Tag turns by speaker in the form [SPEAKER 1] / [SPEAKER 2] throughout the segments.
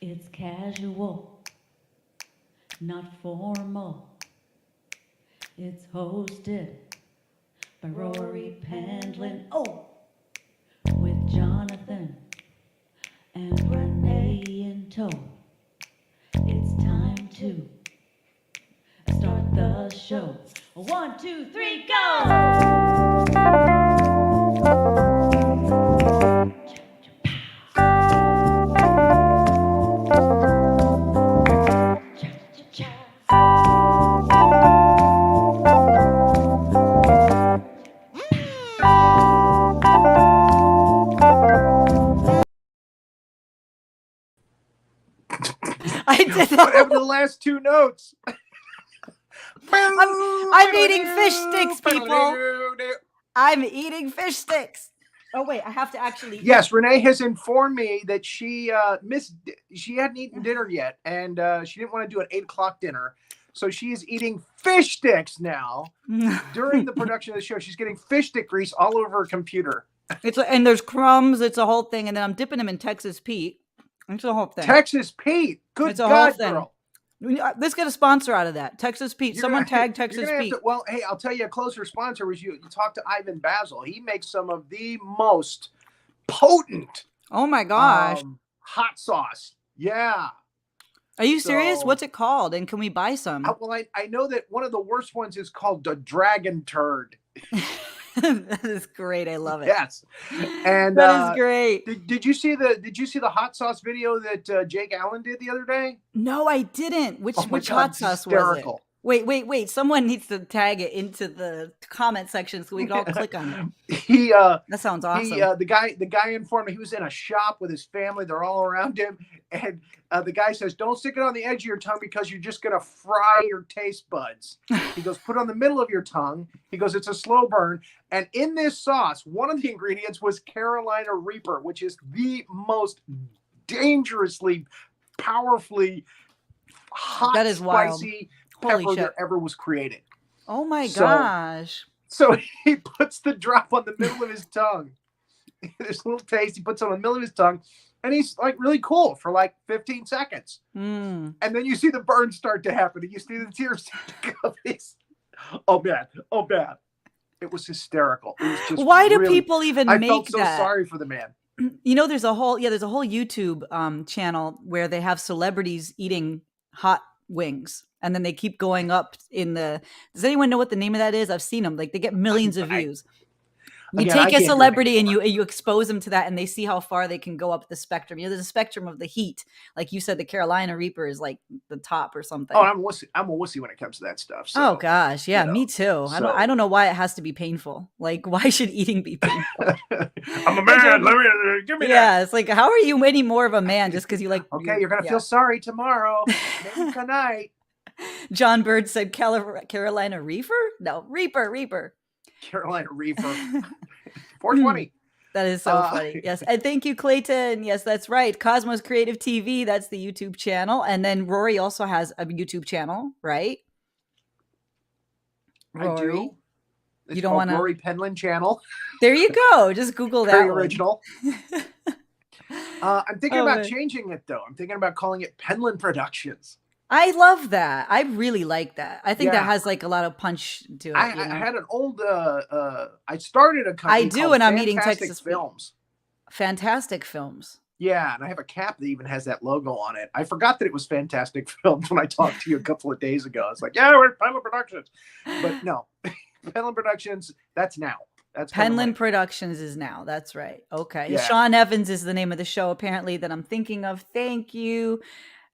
[SPEAKER 1] It's casual, not formal. It's hosted by Rory, Penland, with Jonathan and Renée in tow. It's time to start the show. 1, 2, 3, go!
[SPEAKER 2] I did
[SPEAKER 3] What happened to the last two notes?
[SPEAKER 2] I'm eating fish sticks, people. I'm eating fish sticks. Oh wait, I have to actually.
[SPEAKER 3] Yes, Renée has informed me that she she hadn't eaten dinner yet, and she didn't want to do an 8:00 dinner, so she is eating fish sticks now. During the production of the show, she's getting fish stick grease all over her computer.
[SPEAKER 2] And there's crumbs. It's a whole thing, and then I'm dipping them in Texas Pete. It's a whole thing.
[SPEAKER 3] Texas Pete, good
[SPEAKER 2] It's a
[SPEAKER 3] God,
[SPEAKER 2] whole thing.
[SPEAKER 3] girl.
[SPEAKER 2] Let's get a sponsor out of that. Texas Pete. Someone tag Texas Pete.
[SPEAKER 3] Well, hey, I'll tell you, a closer sponsor was you talk to Ivan Basil. He makes some of the most potent.
[SPEAKER 2] Oh my gosh.
[SPEAKER 3] Hot sauce. Yeah.
[SPEAKER 2] Are you serious? What's it called? And can we buy some?
[SPEAKER 3] I know that one of the worst ones is called the Dragon Turd.
[SPEAKER 2] That is great. I love it.
[SPEAKER 3] Yes, and
[SPEAKER 2] that is great.
[SPEAKER 3] Did you see the hot sauce video that Jake Allen did the other day?
[SPEAKER 2] No, I didn't. Which
[SPEAKER 3] God,
[SPEAKER 2] hot sauce was it? Wait. Someone needs to tag it into the comment section so we can all click on it. That sounds awesome.
[SPEAKER 3] The guy informed me he was in a shop with his family. They're all around him, and the guy says, "Don't stick it on the edge of your tongue because you're just gonna fry your taste buds." He goes, "Put it on the middle of your tongue." He goes, "It's a slow burn." And in this sauce, one of the ingredients was Carolina Reaper, which is the most dangerously, powerfully hot,
[SPEAKER 2] that is
[SPEAKER 3] spicy
[SPEAKER 2] wild.
[SPEAKER 3] pepper that ever was created.
[SPEAKER 2] Oh my gosh.
[SPEAKER 3] So he puts the drop on the middle of his tongue. There's a little taste. He puts it on the middle of his tongue. And he's like really cool for like 15 seconds. And then you see the burn start to happen. And you see the tears start to come. Oh, man. It was hysterical. It was just
[SPEAKER 2] Why do people even make that? I
[SPEAKER 3] felt so sorry for the man.
[SPEAKER 2] You know, there's a whole YouTube channel where they have celebrities eating hot wings. And then they keep going up in the. Does anyone know what the name of that is? I've seen them. Like they get millions of views. You take a celebrity and you expose them to that, and they see how far they can go up the spectrum. You know, there's a spectrum of the heat. Like you said, the Carolina Reaper is like the top or something.
[SPEAKER 3] Oh, I'm a wussy when it comes to that stuff. So,
[SPEAKER 2] oh gosh, yeah, me too. I don't know why it has to be painful. Like, why should eating be painful?
[SPEAKER 3] I'm a man. Give me that.
[SPEAKER 2] Yeah, it's like, how are you any more of a man just because you like?
[SPEAKER 3] Okay, you're gonna feel sorry tomorrow, maybe tonight.
[SPEAKER 2] John Bird said Carolina Reaper? No, Reaper.
[SPEAKER 3] Carolina Reaper. 420.
[SPEAKER 2] That is so funny. Yes. And thank you, Clayton. Yes, that's right. Cosmos Creative TV. That's the YouTube channel. And then Rory also has a YouTube channel, right? Rory.
[SPEAKER 3] I do. It's
[SPEAKER 2] you don't want to
[SPEAKER 3] Rory Penland channel.
[SPEAKER 2] There you go. Just Google that.
[SPEAKER 3] Very original. I'm thinking about changing it though. I'm thinking about calling it Penland Productions.
[SPEAKER 2] I love that. I really like that. I think that has like a lot of punch to it.
[SPEAKER 3] I had an old. I started a company.
[SPEAKER 2] I do, and I'm eating Texas
[SPEAKER 3] Films.
[SPEAKER 2] Fantastic Films.
[SPEAKER 3] Yeah, and I have a cap that even has that logo on it. I forgot that it was Fantastic Films when I talked to you a couple of days ago. It's like, yeah, we're Penland Productions, but no, Penland Productions. That's now. That's
[SPEAKER 2] Penland Productions is now. That's right. Okay. Yeah. Sean Evans is the name of the show apparently that I'm thinking of. Thank you.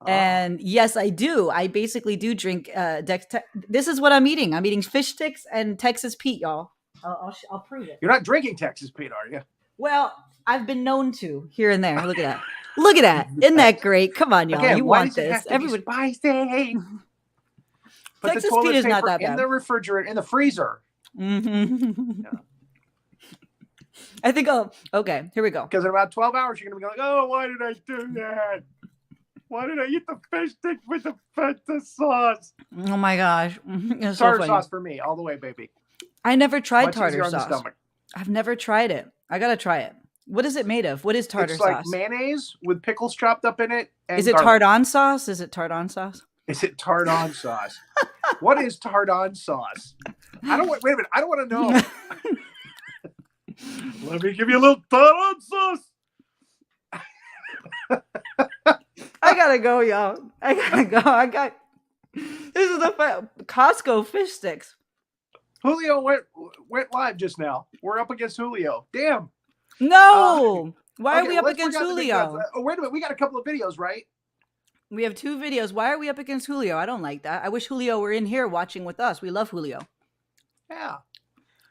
[SPEAKER 2] And yes, I do. I basically do drink. This is what I'm eating. I'm eating fish sticks and Texas Pete, y'all. I'll prove it.
[SPEAKER 3] You're not drinking Texas Pete, are you?
[SPEAKER 2] Well, I've been known to here and there. Look at that. Look at that. Isn't that great? Come on, y'all.
[SPEAKER 3] Again,
[SPEAKER 2] you want this? Everybody.
[SPEAKER 3] Spicy. Put
[SPEAKER 2] Texas
[SPEAKER 3] the toilet
[SPEAKER 2] Pete is
[SPEAKER 3] paper
[SPEAKER 2] not that bad.
[SPEAKER 3] in the refrigerator, in the freezer.
[SPEAKER 2] Mm-hmm. Yeah. I think. Oh, okay. Here we go.
[SPEAKER 3] Because in about 12 hours, you're gonna be like, "Oh, why did I do that? Why did I eat the fish stick with the feta sauce?"
[SPEAKER 2] Oh my gosh.
[SPEAKER 3] It's tartar sauce for me, all the way, baby.
[SPEAKER 2] I never tried tartar sauce. I've never tried it. I gotta try it. What is it made of? What is tartar
[SPEAKER 3] It's like
[SPEAKER 2] sauce?
[SPEAKER 3] mayonnaise with pickles chopped up in it. And
[SPEAKER 2] Is it
[SPEAKER 3] garlic.
[SPEAKER 2] tardon sauce? Is it tardon sauce?
[SPEAKER 3] Is it tardon sauce? What is tardon sauce? Wait a minute. I don't want to know. Let me give you a little tardon sauce.
[SPEAKER 2] I gotta go, y'all. I gotta go. This is the Costco fish sticks.
[SPEAKER 3] Julio went live just now. We're up against Julio. Damn.
[SPEAKER 2] No. Why are we up
[SPEAKER 3] let's
[SPEAKER 2] against
[SPEAKER 3] forget the big
[SPEAKER 2] Julio?
[SPEAKER 3] guns. Oh, wait a minute. We got a couple of videos, right?
[SPEAKER 2] We have 2 videos. Why are we up against Julio? I don't like that. I wish Julio were in here watching with us. We love Julio.
[SPEAKER 3] Yeah.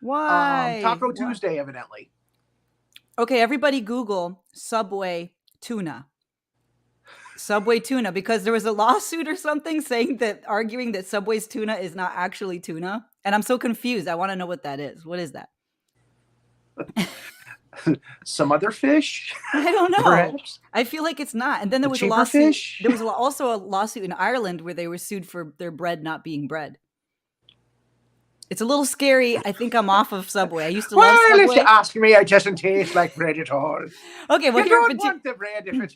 [SPEAKER 2] Why?
[SPEAKER 3] Taco Tuesday, evidently.
[SPEAKER 2] Okay, everybody Google Subway tuna. Subway tuna, because there was a lawsuit or something arguing that Subway's tuna is not actually tuna. And I'm so confused. I want to know what that is. What is that?
[SPEAKER 3] Some other fish?
[SPEAKER 2] I don't know.
[SPEAKER 3] Perhaps?
[SPEAKER 2] I feel like it's not. And then there was a
[SPEAKER 3] cheaper
[SPEAKER 2] lawsuit.
[SPEAKER 3] fish?
[SPEAKER 2] There was also a lawsuit in Ireland where they were sued for their bread not being bread. It's a little scary. I think I'm off of Subway. I used to love
[SPEAKER 3] Well, if
[SPEAKER 2] Subway.
[SPEAKER 3] you ask me, it doesn't taste like bread at all.
[SPEAKER 2] Okay, well,
[SPEAKER 3] You don't want the bread if it's...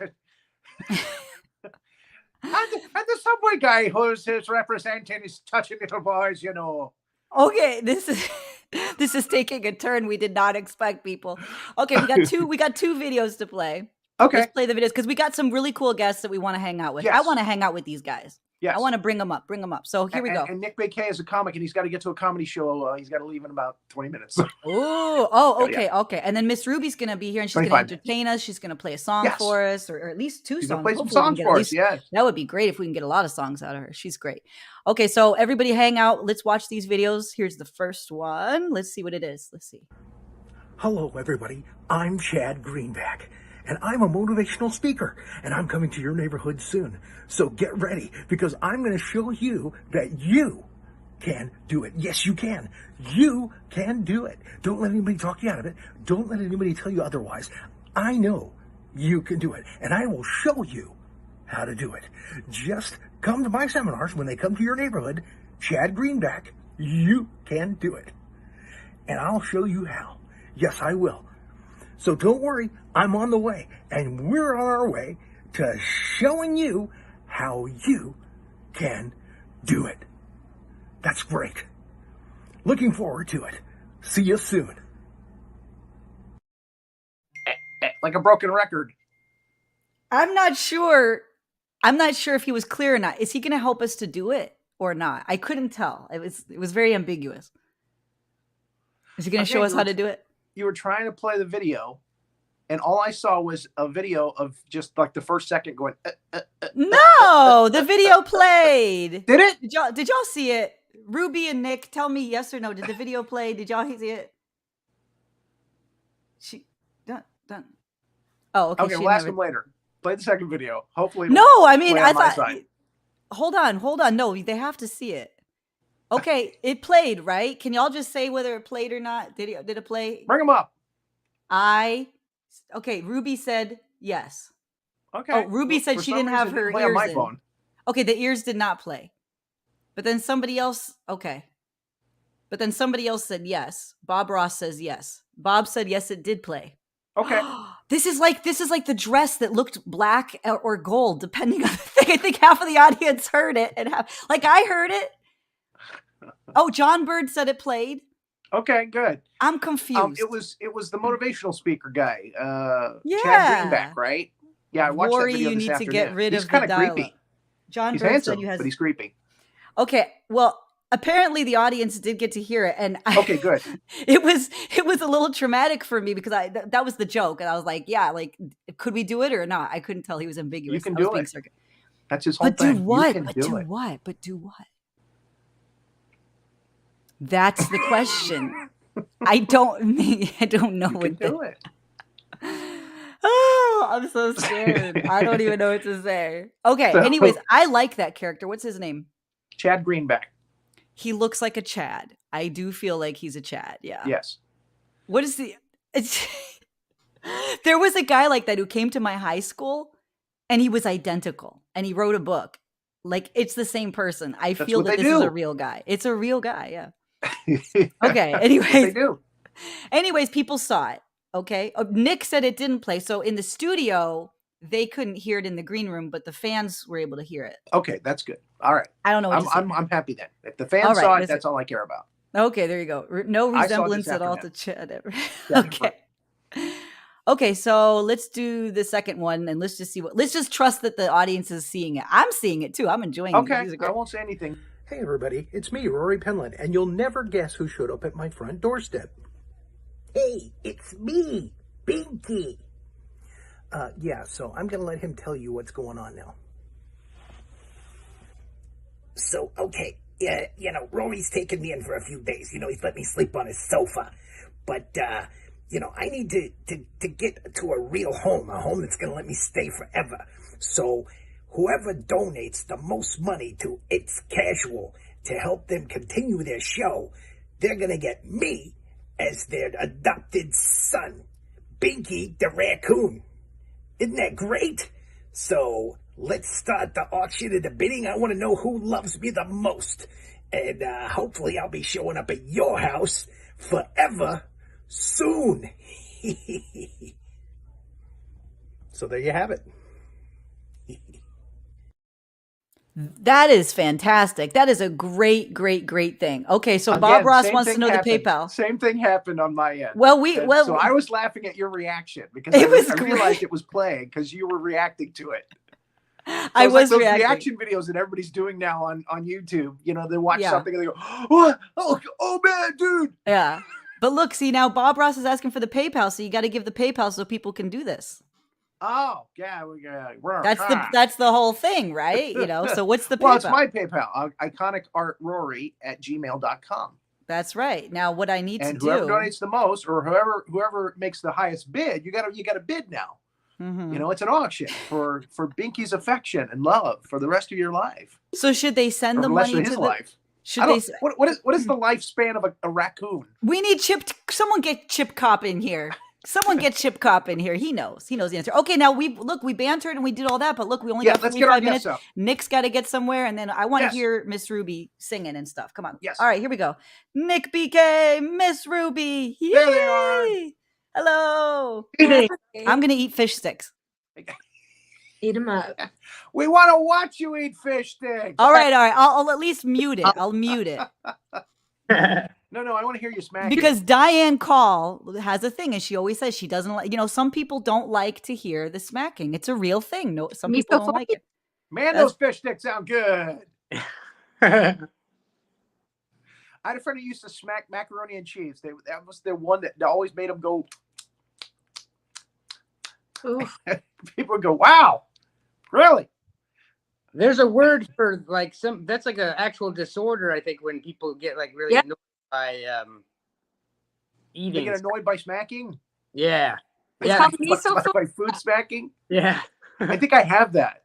[SPEAKER 3] and the Subway guy who's representing is touching little boys, you know.
[SPEAKER 2] Okay, this is taking a turn we did not expect, people. Okay, we got two videos to play.
[SPEAKER 3] Okay.
[SPEAKER 2] Let's play the videos because we got some really cool guests that we want to hang out with.
[SPEAKER 3] Yes.
[SPEAKER 2] I want to hang out with these guys.
[SPEAKER 3] Yes.
[SPEAKER 2] I want to bring them up. So here we go.
[SPEAKER 3] And Nick McKay is a comic, and he's got to get to a comedy show. He's got to leave in about 20 minutes.
[SPEAKER 2] Okay. And then Miss Ruby's going to be here, and she's going to
[SPEAKER 3] 25
[SPEAKER 2] entertain us. She's going to play a song for us, or at least 2
[SPEAKER 3] She's
[SPEAKER 2] songs.
[SPEAKER 3] gonna play some
[SPEAKER 2] Hopefully we can
[SPEAKER 3] songs
[SPEAKER 2] get
[SPEAKER 3] for
[SPEAKER 2] at
[SPEAKER 3] us,
[SPEAKER 2] least-
[SPEAKER 3] yes.
[SPEAKER 2] That would be great if we can get a lot of songs out of her. She's great. Okay, so everybody hang out. Let's watch these videos. Here's the first one. Let's see what it is. Let's see.
[SPEAKER 4] Hello, everybody. I'm Chad Greenback, and I'm a motivational speaker, and I'm coming to your neighborhood soon. So get ready, because I'm going to show you that you can do it. Yes, you can. You can do it. Don't let anybody talk you out of it. Don't let anybody tell you otherwise. I know you can do it, and I will show you how to do it. Just come to my seminars when they come to your neighborhood. Chad Greenback, you can do it. And I'll show you how. Yes, I will. So don't worry, I'm on the way, and we're on our way to showing you how you can do it. That's great. Looking forward to it. See you soon.
[SPEAKER 3] Like a broken record.
[SPEAKER 2] I'm not sure if he was clear or not. Is he going to help us to do it or not? I couldn't tell. It was very ambiguous. Is he going to show us how to do it?
[SPEAKER 3] You were trying to play the video, and all I saw was a video of just like the first second going.
[SPEAKER 2] No, the video played.
[SPEAKER 3] Did it?
[SPEAKER 2] Did y'all see it? Ruby and Nick, tell me yes or no. Did the video play? Did y'all see it? She done. Oh, okay.
[SPEAKER 3] Okay, we'll ask him later. Play the second video. Hopefully.
[SPEAKER 2] No, I mean,
[SPEAKER 3] play
[SPEAKER 2] I
[SPEAKER 3] on my
[SPEAKER 2] thought.
[SPEAKER 3] side.
[SPEAKER 2] Hold on. No, they have to see it. Okay, it played, right? Can y'all just say whether it played or not? Did it play?
[SPEAKER 3] Bring him up.
[SPEAKER 2] Okay, Ruby said yes.
[SPEAKER 3] Okay.
[SPEAKER 2] Oh, Ruby said
[SPEAKER 3] For
[SPEAKER 2] she
[SPEAKER 3] some
[SPEAKER 2] didn't have
[SPEAKER 3] reason, it
[SPEAKER 2] her
[SPEAKER 3] didn't play on
[SPEAKER 2] ears
[SPEAKER 3] my
[SPEAKER 2] in.
[SPEAKER 3] phone.
[SPEAKER 2] Okay, the ears did not play. But then somebody else said yes. Bob Ross says yes. Bob said yes, it did play.
[SPEAKER 3] Okay.
[SPEAKER 2] This is like the dress that looked black or gold, depending on the thing. I think half of the audience heard it, and I heard it. Oh, John Bird said it played.
[SPEAKER 3] Okay, good.
[SPEAKER 2] I'm confused.
[SPEAKER 3] It was the motivational speaker guy.
[SPEAKER 2] Yeah.
[SPEAKER 3] Chad Greenback, right? Yeah, I watched
[SPEAKER 2] Rory,
[SPEAKER 3] that video
[SPEAKER 2] you
[SPEAKER 3] this
[SPEAKER 2] need
[SPEAKER 3] afternoon.
[SPEAKER 2] to get rid
[SPEAKER 3] He's
[SPEAKER 2] of
[SPEAKER 3] kind
[SPEAKER 2] the
[SPEAKER 3] of
[SPEAKER 2] dial-up.
[SPEAKER 3] creepy.
[SPEAKER 2] John
[SPEAKER 3] He's
[SPEAKER 2] Bird
[SPEAKER 3] handsome,
[SPEAKER 2] said you has.
[SPEAKER 3] but he's creepy.
[SPEAKER 2] Okay, well, apparently the audience did get to hear it, and
[SPEAKER 3] Okay, good.
[SPEAKER 2] it was a little traumatic for me because that was the joke, and I was like, yeah, like, could we do it or not? I couldn't tell. He was ambiguous.
[SPEAKER 3] You can
[SPEAKER 2] I was
[SPEAKER 3] do
[SPEAKER 2] being
[SPEAKER 3] it.
[SPEAKER 2] sarcastic.
[SPEAKER 3] That's his whole
[SPEAKER 2] But
[SPEAKER 3] thing.
[SPEAKER 2] do what?
[SPEAKER 3] You can
[SPEAKER 2] But
[SPEAKER 3] do
[SPEAKER 2] do
[SPEAKER 3] it.
[SPEAKER 2] what? But do what? That's the question. I don't know
[SPEAKER 3] You
[SPEAKER 2] what
[SPEAKER 3] can do it.
[SPEAKER 2] Oh, I'm so scared. I don't even know what to say. Okay.
[SPEAKER 3] So-
[SPEAKER 2] Anyways, I like that character. What's his name?
[SPEAKER 3] Chad Greenback.
[SPEAKER 2] He looks like a Chad. I do feel like he's a Chad. Yeah.
[SPEAKER 3] Yes.
[SPEAKER 2] What is there was a guy like that who came to my high school and he was identical and he wrote a book. Like, it's the same person. I
[SPEAKER 3] That's
[SPEAKER 2] feel
[SPEAKER 3] what
[SPEAKER 2] that
[SPEAKER 3] they
[SPEAKER 2] this is
[SPEAKER 3] do.
[SPEAKER 2] a real guy. It's a real guy. Yeah. Okay.
[SPEAKER 3] They
[SPEAKER 2] Anyways,
[SPEAKER 3] do.
[SPEAKER 2] people saw it. Okay. Nick said it didn't play. So in the studio, they couldn't hear it in the green room, but the fans were able to hear it.
[SPEAKER 3] Okay, that's good. All right.
[SPEAKER 2] I don't know what to say.
[SPEAKER 3] I'm happy then. If the fans
[SPEAKER 2] All right,
[SPEAKER 3] saw it,
[SPEAKER 2] listen.
[SPEAKER 3] that's all I care about.
[SPEAKER 2] Okay, there you go. No
[SPEAKER 3] I saw it this
[SPEAKER 2] resemblance at all
[SPEAKER 3] afternoon.
[SPEAKER 2] to Chad.
[SPEAKER 3] Yeah,
[SPEAKER 2] Okay. Okay, so let's do the second one and let's just trust that the audience is seeing it. I'm seeing it too. I'm enjoying it.
[SPEAKER 3] Okay,
[SPEAKER 2] These are
[SPEAKER 3] I
[SPEAKER 2] great.
[SPEAKER 3] won't say anything.
[SPEAKER 4] Hey everybody, it's me, Rory Penland, and you'll never guess who showed up at my front doorstep. Hey, it's me, Binky. Yeah, so I'm gonna let him tell you what's going on now. So, okay, yeah, Rory's taken me in for a few days. He's let me sleep on his sofa. But, I need to get to a real home, a home that's gonna let me stay forever. So, whoever donates the most money to It's Casual to help them continue their show, they're gonna get me as their adopted son, Binky the Raccoon. Isn't that great? So, let's start the auction and the bidding. I want to know who loves me the most. And hopefully I'll be showing up at your house forever soon. So there you have it.
[SPEAKER 2] That is fantastic. That is a great, great, great thing. Okay, so Bob
[SPEAKER 3] Again,
[SPEAKER 2] Ross
[SPEAKER 3] same
[SPEAKER 2] wants to
[SPEAKER 3] thing
[SPEAKER 2] know
[SPEAKER 3] happened.
[SPEAKER 2] the PayPal.
[SPEAKER 3] Same thing happened on my end.
[SPEAKER 2] Well,
[SPEAKER 3] So I was laughing at your reaction because
[SPEAKER 2] It was
[SPEAKER 3] I
[SPEAKER 2] great.
[SPEAKER 3] realized it was playing because you were reacting to it.
[SPEAKER 2] I
[SPEAKER 3] It's
[SPEAKER 2] was
[SPEAKER 3] like those
[SPEAKER 2] reacting.
[SPEAKER 3] reaction videos that everybody's doing now on YouTube. They watch
[SPEAKER 2] Yeah.
[SPEAKER 3] something and they go, "What? Oh man, dude!"
[SPEAKER 2] Yeah. But look, see now Bob Ross is asking for the PayPal, so you got to give the PayPal so people can do this.
[SPEAKER 3] Oh yeah, we're
[SPEAKER 2] That's the whole thing, right? So what's the PayPal?
[SPEAKER 3] Well, it's my PayPal, iconicartrory@gmail.com.
[SPEAKER 2] That's right. Now what I need
[SPEAKER 3] And
[SPEAKER 2] to
[SPEAKER 3] whoever
[SPEAKER 2] do,
[SPEAKER 3] donates the most, or whoever makes the highest bid, you got to bid now.
[SPEAKER 2] Mhm.
[SPEAKER 3] It's an auction for Binky's affection and love for the rest of your life,
[SPEAKER 2] So should they send
[SPEAKER 3] or
[SPEAKER 2] the
[SPEAKER 3] the rest
[SPEAKER 2] money
[SPEAKER 3] of his
[SPEAKER 2] to the
[SPEAKER 3] life.
[SPEAKER 2] should
[SPEAKER 3] I
[SPEAKER 2] they
[SPEAKER 3] don't, what is the lifespan of a raccoon?
[SPEAKER 2] We need someone get Chip Cop in here. Someone get Chip Cop in here. He knows the answer. Okay, now we bantered and we did all that, but look, we only got
[SPEAKER 3] let's get our
[SPEAKER 2] 45 minutes.
[SPEAKER 3] guests up.
[SPEAKER 2] Nick's got to get somewhere, and then I want to
[SPEAKER 3] Yes.
[SPEAKER 2] hear Miss Ruby singing and stuff. Come on.
[SPEAKER 3] Yes.
[SPEAKER 2] All right, here we go. Nick BK, Miss Ruby.
[SPEAKER 3] There they are.
[SPEAKER 2] Yay! Hello.
[SPEAKER 5] Hey,
[SPEAKER 2] I'm gonna eat fish sticks.
[SPEAKER 5] eat them up.
[SPEAKER 3] We want to watch you eat fish sticks.
[SPEAKER 2] All right. I'll at least mute it. I'll mute it
[SPEAKER 3] No, I want to hear you smack.
[SPEAKER 2] because Diane Call has a thing, and she always says she doesn't like. Some people don't like to hear the smacking. It's a real thing. No, some
[SPEAKER 5] Me
[SPEAKER 2] people
[SPEAKER 5] so
[SPEAKER 2] don't like it.
[SPEAKER 3] Man, those fish sticks sound good. I had a friend who used to smack macaroni and cheese. That was the one that always made them go.
[SPEAKER 5] Oof.
[SPEAKER 3] People would go, "Wow, really?"
[SPEAKER 6] There's a word for that's like an actual disorder. I think when people get really
[SPEAKER 5] Yeah.
[SPEAKER 6] annoyed by
[SPEAKER 3] They
[SPEAKER 6] eating.
[SPEAKER 3] get annoyed by smacking.
[SPEAKER 6] Yeah,
[SPEAKER 5] It's
[SPEAKER 6] yeah,
[SPEAKER 5] called miso
[SPEAKER 3] by food smacking.
[SPEAKER 6] yeah.
[SPEAKER 3] I think I have that.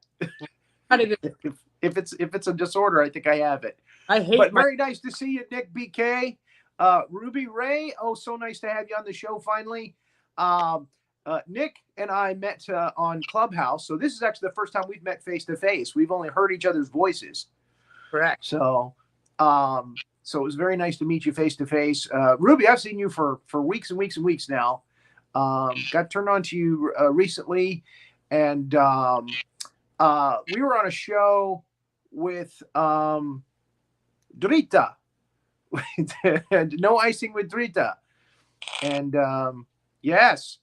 [SPEAKER 6] How did it-
[SPEAKER 3] If it's a disorder, I think I have it.
[SPEAKER 6] I hate
[SPEAKER 3] But
[SPEAKER 6] my.
[SPEAKER 3] very nice to see you, Nick BK. Ruby Ray, so nice to have you on the show finally. Nick and I met on Clubhouse, so this is actually the first time we've met face to face. We've only heard each other's voices,
[SPEAKER 6] Correct.
[SPEAKER 3] so it was very nice to meet you face to face. Ruby, I've seen you for weeks and weeks and weeks now. Got turned on to you recently, and we were on a show with Drita, and no icing with Drita, and yes.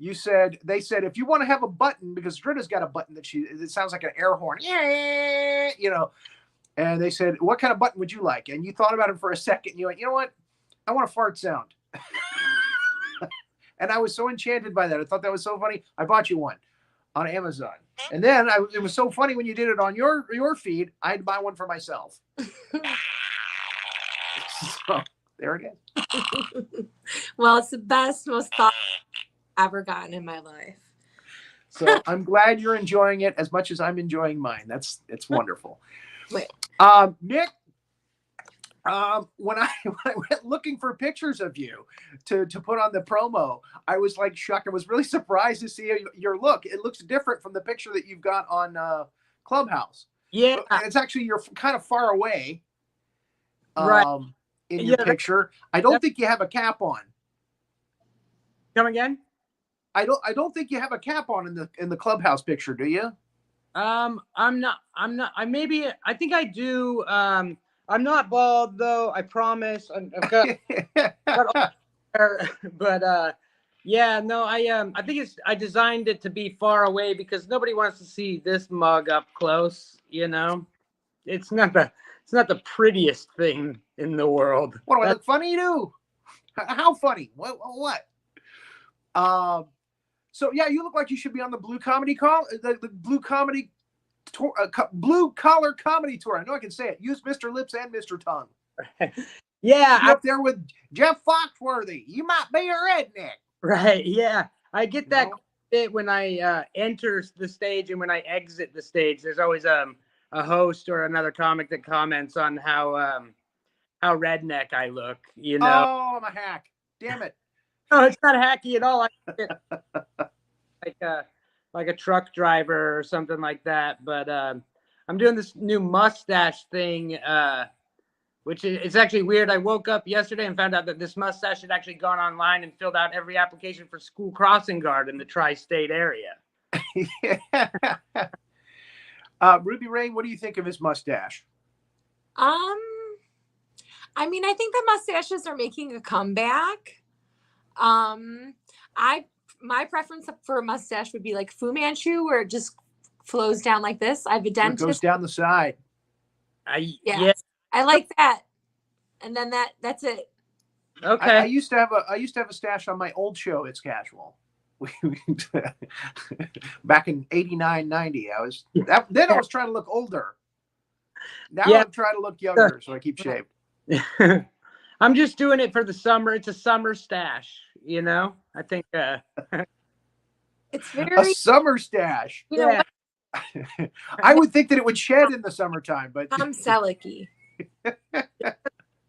[SPEAKER 3] They said, if you want to have a button, because Drita's got a button that it sounds like an air horn, and they said, what kind of button would you like? And you thought about it for a second, and you went, you know what? I want a fart sound. And I was so enchanted by that. I thought that was so funny. I bought you one on Amazon. And then it was so funny when you did it on your feed, I had to buy one for myself. So there it is.
[SPEAKER 5] Well, it's the best, most thoughtful I've ever gotten in my life.
[SPEAKER 3] So I'm glad you're enjoying it as much as I'm enjoying mine. It's wonderful.
[SPEAKER 5] Wait.
[SPEAKER 3] Nick, when I went looking for pictures of you to put on the promo, I was shocked. I was really surprised to see your look. It looks different from the picture that you've got on Clubhouse.
[SPEAKER 6] Yeah,
[SPEAKER 3] It's actually, you're kind of far away.
[SPEAKER 6] Right.
[SPEAKER 3] In your picture. I don't think you have a cap on.
[SPEAKER 6] Come again?
[SPEAKER 3] I don't think you have a cap on in the clubhouse picture, do you?
[SPEAKER 6] I'm not. I think I do. I'm not bald though. I promise. I've got but yeah, no, I think I designed it to be far away because nobody wants to see this mug up close, you know. It's not the prettiest thing in the world.
[SPEAKER 3] What, do I look funny too? How funny? What? So yeah, you look like you should be on the Blue Comedy the Blue Comedy tour, Blue Collar Comedy Tour. I know I can say it. Use Mr. Lips and Mr. Tongue.
[SPEAKER 6] Yeah,
[SPEAKER 3] You're up there with Jeff Foxworthy. You might be a redneck.
[SPEAKER 6] right. Yeah, I get that bit when I enter the stage and when I exit the stage. There's always a host or another comic that comments on how redneck I look. You know.
[SPEAKER 3] Oh, I'm a hack. Damn it.
[SPEAKER 6] No, it's not hacky at all. I like a truck driver or something like that. But I'm doing this new mustache thing, which is actually weird. I woke up yesterday and found out that this mustache had actually gone online and filled out every application for school crossing guard in the tri-state area.
[SPEAKER 3] Ruby Rain, what do you think of his mustache?
[SPEAKER 5] I mean, I think the mustaches are making a comeback. My preference for a mustache would be like Fu Manchu, where it just flows down like this. I have a dentist.
[SPEAKER 3] It goes down the side.
[SPEAKER 5] Yeah, I like that. And then that's it.
[SPEAKER 6] Okay.
[SPEAKER 3] I used to have a stash on my old show. It's Casual. Back in 89, 90. I was trying to look older. Now I'm trying to look younger, so I keep shaved.
[SPEAKER 6] I'm just doing it for the summer. It's a summer stash, you know. I think
[SPEAKER 5] it's very
[SPEAKER 3] a summer stash.
[SPEAKER 5] You know,
[SPEAKER 6] Yeah.
[SPEAKER 3] I would think that it would shed in the summertime, but
[SPEAKER 5] Tom Selleck-y.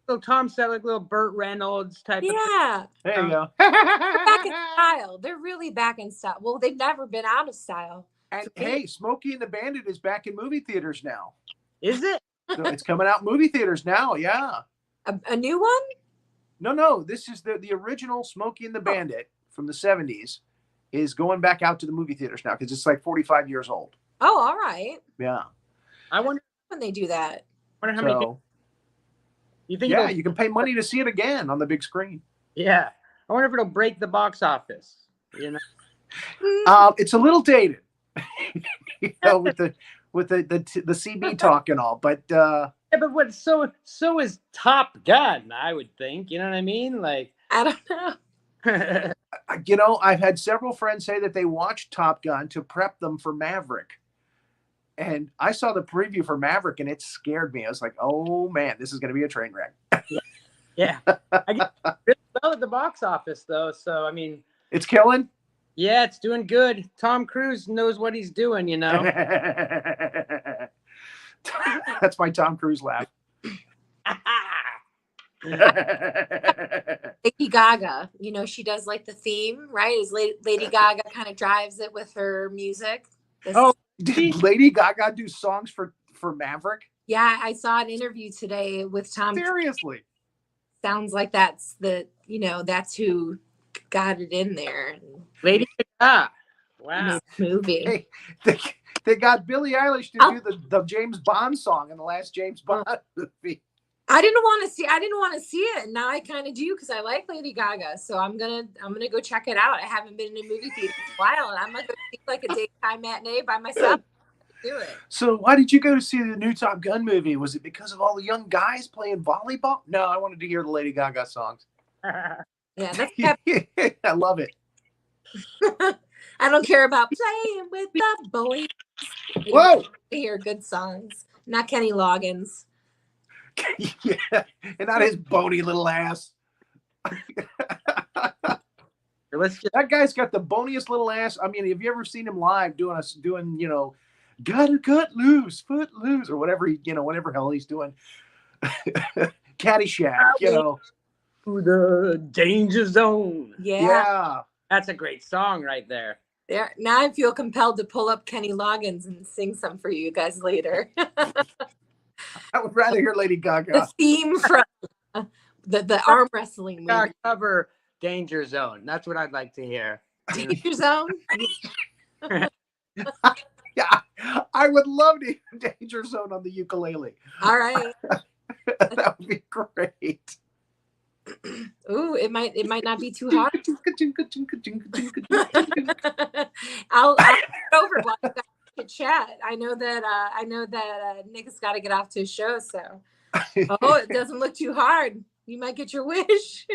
[SPEAKER 6] Little Tom Selleck, little Burt Reynolds type of thing.
[SPEAKER 5] Yeah,
[SPEAKER 3] there you go.
[SPEAKER 5] they're back in style. They're really back in style. Well, they've never been out of style.
[SPEAKER 3] And hey, Smokey and the Bandit is back in movie theaters now.
[SPEAKER 6] Is it?
[SPEAKER 3] So it's coming out in movie theaters now. Yeah.
[SPEAKER 5] A new one?
[SPEAKER 3] No. This is the original Smokey and the Bandit from the 70s is going back out to the movie theaters now because it's like 45 years old.
[SPEAKER 5] Oh, all right.
[SPEAKER 3] Yeah.
[SPEAKER 6] I wonder
[SPEAKER 5] When they do that.
[SPEAKER 6] how many. You think?
[SPEAKER 3] Yeah, you can pay money to see it again on the big screen.
[SPEAKER 6] Yeah. I wonder if it'll break the box office. You know.
[SPEAKER 3] It's a little dated, you know, with the CB talk and all, but
[SPEAKER 6] Yeah, but what? So is Top Gun. I would think. You know what I mean? Like.
[SPEAKER 5] I don't know.
[SPEAKER 3] you know, I've had several friends say that they watched Top Gun to prep them for Maverick. And I saw the preview for Maverick and it scared me. I was like, oh man, this is going to be a train wreck.
[SPEAKER 6] Yeah. I get really well at the box office though. So, I mean.
[SPEAKER 3] It's killing?
[SPEAKER 6] Yeah, it's doing good. Tom Cruise knows what he's doing, you know.
[SPEAKER 3] That's my Tom Cruise laugh.
[SPEAKER 5] Lady Gaga, you know, she does like the theme, right? Is Lady Gaga kind of drives it with her music.
[SPEAKER 3] Did Lady Gaga do songs for Maverick?
[SPEAKER 5] Yeah, I saw an interview today with Tom.
[SPEAKER 3] Seriously?
[SPEAKER 5] Sounds like that's who got it in there.
[SPEAKER 6] Lady Gaga. Wow.
[SPEAKER 5] Movie.
[SPEAKER 3] Hey, they got Billie Eilish to do the James Bond song in the last James Bond movie.
[SPEAKER 5] I didn't want to see it. And now I kind of do because I like Lady Gaga. So I'm gonna go check it out. I haven't been in a movie theater in a while, and I'm gonna go see like a daytime matinee by myself. Do it.
[SPEAKER 3] So why did you go to see the new Top Gun movie? Was it because of all the young guys playing volleyball? No, I wanted to hear the Lady Gaga songs.
[SPEAKER 5] Yeah, that's
[SPEAKER 3] I love it.
[SPEAKER 5] I don't care about playing with the boys.
[SPEAKER 3] Whoa!
[SPEAKER 5] I hear good songs. Not Kenny Loggins.
[SPEAKER 3] Yeah, and not his bony little ass. That guy's got the boniest little ass. I mean, have you ever seen him live doing you know, gotta cut loose, foot loose, or whatever whatever hell he's doing. Caddyshack, you know.
[SPEAKER 6] To the danger zone.
[SPEAKER 5] Yeah.
[SPEAKER 6] That's a great song right there.
[SPEAKER 5] There. Now I feel compelled to pull up Kenny Loggins and sing some for you guys later.
[SPEAKER 3] I would rather hear Lady Gaga.
[SPEAKER 5] The theme from the arm wrestling movie.
[SPEAKER 6] Cover Danger Zone. That's what I'd like to hear.
[SPEAKER 5] Danger Zone.
[SPEAKER 3] Yeah, I would love to hear Danger Zone on the ukulele.
[SPEAKER 5] All right.
[SPEAKER 3] That would be great.
[SPEAKER 5] Ooh, it might not be too hard. I'll go over while you guys can chat. I know that Nick has got to get off to his show, so it doesn't look too hard. You might get your wish.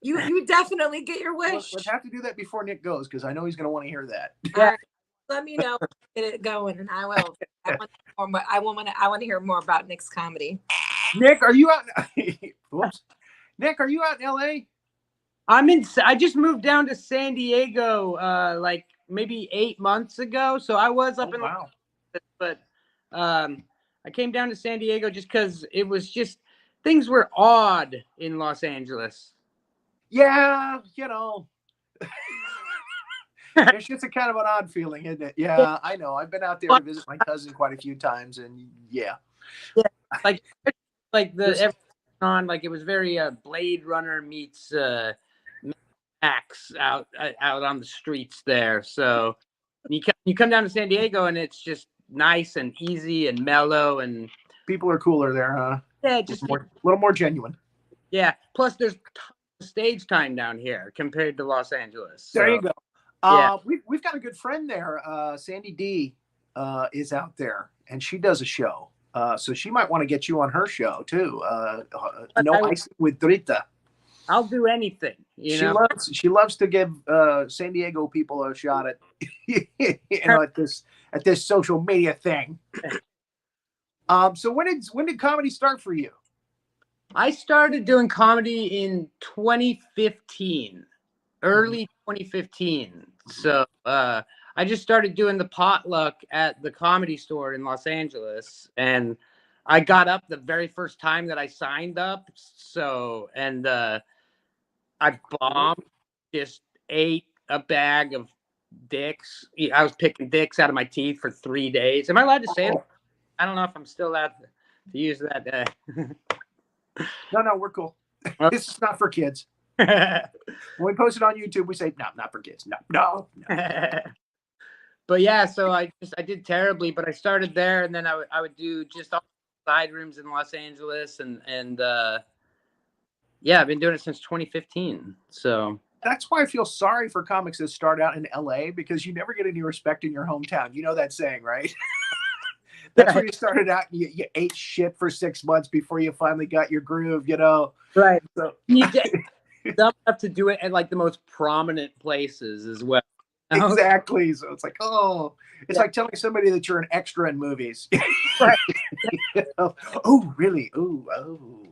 [SPEAKER 5] You definitely get your wish.
[SPEAKER 3] Let's have to do that before Nick goes, because I know he's going to want to hear that.
[SPEAKER 5] All right. Let me know when you get it going, and I will. I want to hear more about Nick's comedy.
[SPEAKER 3] Nick, are you out? Whoops. Nick, are you out in LA?
[SPEAKER 6] I just moved down to San Diego like maybe 8 months ago. So I was up in
[SPEAKER 3] wow.
[SPEAKER 6] but I came down to San Diego just because it was just things were odd in Los Angeles.
[SPEAKER 3] Yeah, it's just a kind of an odd feeling, isn't it? Yeah, I know. I've been out there to visit my cousin quite a few times, and yeah.
[SPEAKER 6] Like it was very Blade Runner meets Max out on the streets there. So you come down to San Diego and it's just nice and easy and mellow, and
[SPEAKER 3] people are cooler there, huh?
[SPEAKER 6] Yeah, just
[SPEAKER 3] a little more genuine.
[SPEAKER 6] Yeah. Plus, there's stage time down here compared to Los Angeles. So.
[SPEAKER 3] There you go.
[SPEAKER 6] Yeah.
[SPEAKER 3] We've got a good friend there. Sandy D is out there, and she does a show. So she might want to get you on her show too. Ice with Drita.
[SPEAKER 6] I'll do anything.
[SPEAKER 3] She loves to give San Diego people a shot at at this social media thing. So when did comedy start for you?
[SPEAKER 6] I started doing comedy in 2015, early 2015. So I just started doing the potluck at the Comedy Store in Los Angeles, and I got up the very first time that I signed up. So, and I bombed, just ate a bag of dicks. I was picking dicks out of my teeth for 3 days. Am I allowed to say it? I don't know if I'm still allowed to use that.
[SPEAKER 3] No, we're cool. This is not for kids. When we post it on YouTube, we say, no, not for kids. No.
[SPEAKER 6] But yeah, so I did terribly, but I started there, and then I would do just all side rooms in Los Angeles, and yeah, I've been doing it since 2015. So
[SPEAKER 3] that's why I feel sorry for comics that start out in LA, because you never get any respect in your hometown. You know that saying, right? That's where you started out. And you ate shit for 6 months before you finally got your groove.
[SPEAKER 6] Right.
[SPEAKER 3] So
[SPEAKER 6] you get dumb enough to do it at like the most prominent places as well.
[SPEAKER 3] Exactly. So it's like, it's like telling somebody that you're an extra in movies.
[SPEAKER 6] Right.
[SPEAKER 3] Oh, really? Oh.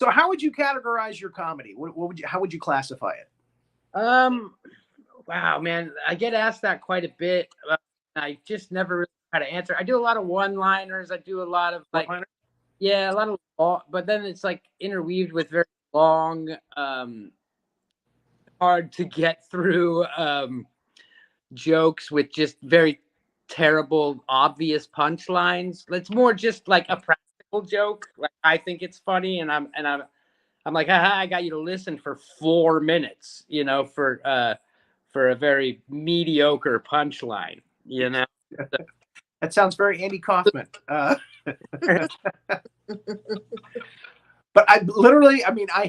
[SPEAKER 3] So how would you categorize your comedy? How would you classify it?
[SPEAKER 6] Wow, man, I get asked that quite a bit. I just never really had to answer. I do a lot of one-liners. I do a lot of but then it's like interweaved with very long, hard to get through jokes with just very terrible, obvious punchlines. It's more just like a practical joke. Like I think it's funny, and I'm like, haha, I got you to listen for 4 minutes, for a very mediocre punchline,
[SPEAKER 3] That sounds very Andy Kaufman. But I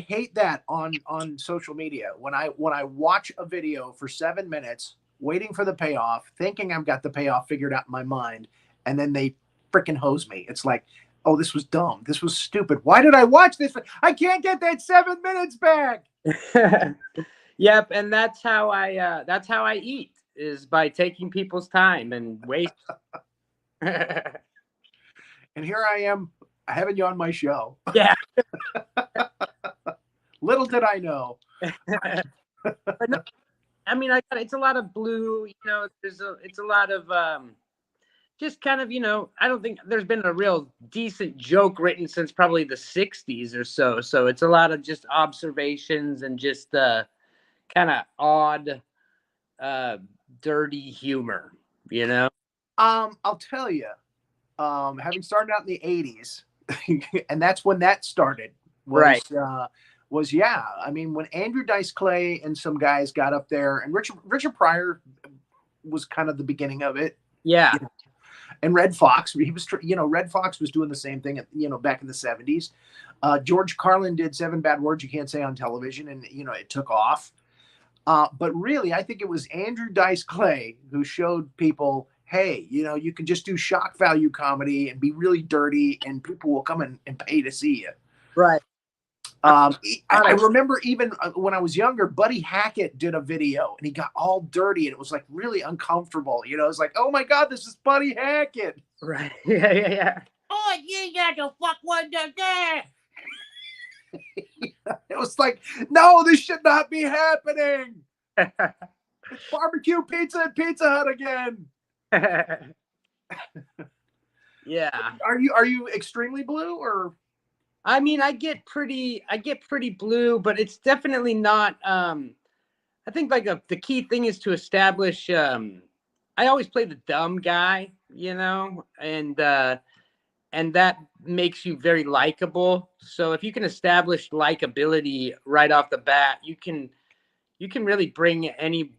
[SPEAKER 3] hate that on social media. When I watch a video for 7 minutes, waiting for the payoff, thinking I've got the payoff figured out in my mind, and then they freaking hose me. It's like, oh, this was dumb. This was stupid. Why did I watch this? I can't get that 7 minutes back.
[SPEAKER 6] Yep, and that's how I eat, is by taking people's time and waste.
[SPEAKER 3] And here I am having you on my show.
[SPEAKER 6] Yeah.
[SPEAKER 3] Little did I know.
[SPEAKER 6] But no, I mean, it's a lot of blue. It's a lot of just kind of, I don't think there's been a real decent joke written since probably the 60s or so. So it's a lot of just observations and just kind of odd, dirty humor,
[SPEAKER 3] I'll tell you, having started out in the 80s, and that's when that started.
[SPEAKER 6] Right.
[SPEAKER 3] Yeah. I mean, when Andrew Dice Clay and some guys got up there, and Richard Pryor was kind of the beginning of it.
[SPEAKER 6] Yeah.
[SPEAKER 3] You know, and Red Fox, he was, Red Fox was doing the same thing, back in the 70s. George Carlin did 7 Bad Words You Can't Say on Television, and, it took off. But really, I think it was Andrew Dice Clay who showed people, hey, you can just do shock value comedy and be really dirty, and people will come and pay to see you.
[SPEAKER 6] Right.
[SPEAKER 3] I remember even when I was younger, Buddy Hackett did a video and he got all dirty and it was like really uncomfortable. It was like, oh my God, this is Buddy Hackett.
[SPEAKER 6] Right. Yeah.
[SPEAKER 3] Oh, you got to fuck one there. It was like, no, this should not be happening. It's barbecue pizza at Pizza Hut again.
[SPEAKER 6] Yeah.
[SPEAKER 3] Are you extremely blue or?
[SPEAKER 6] I mean, I get pretty blue, but it's definitely not. I think the key thing is to establish. I always play the dumb guy, and that makes you very likable. So if you can establish likability right off the bat, you can really bring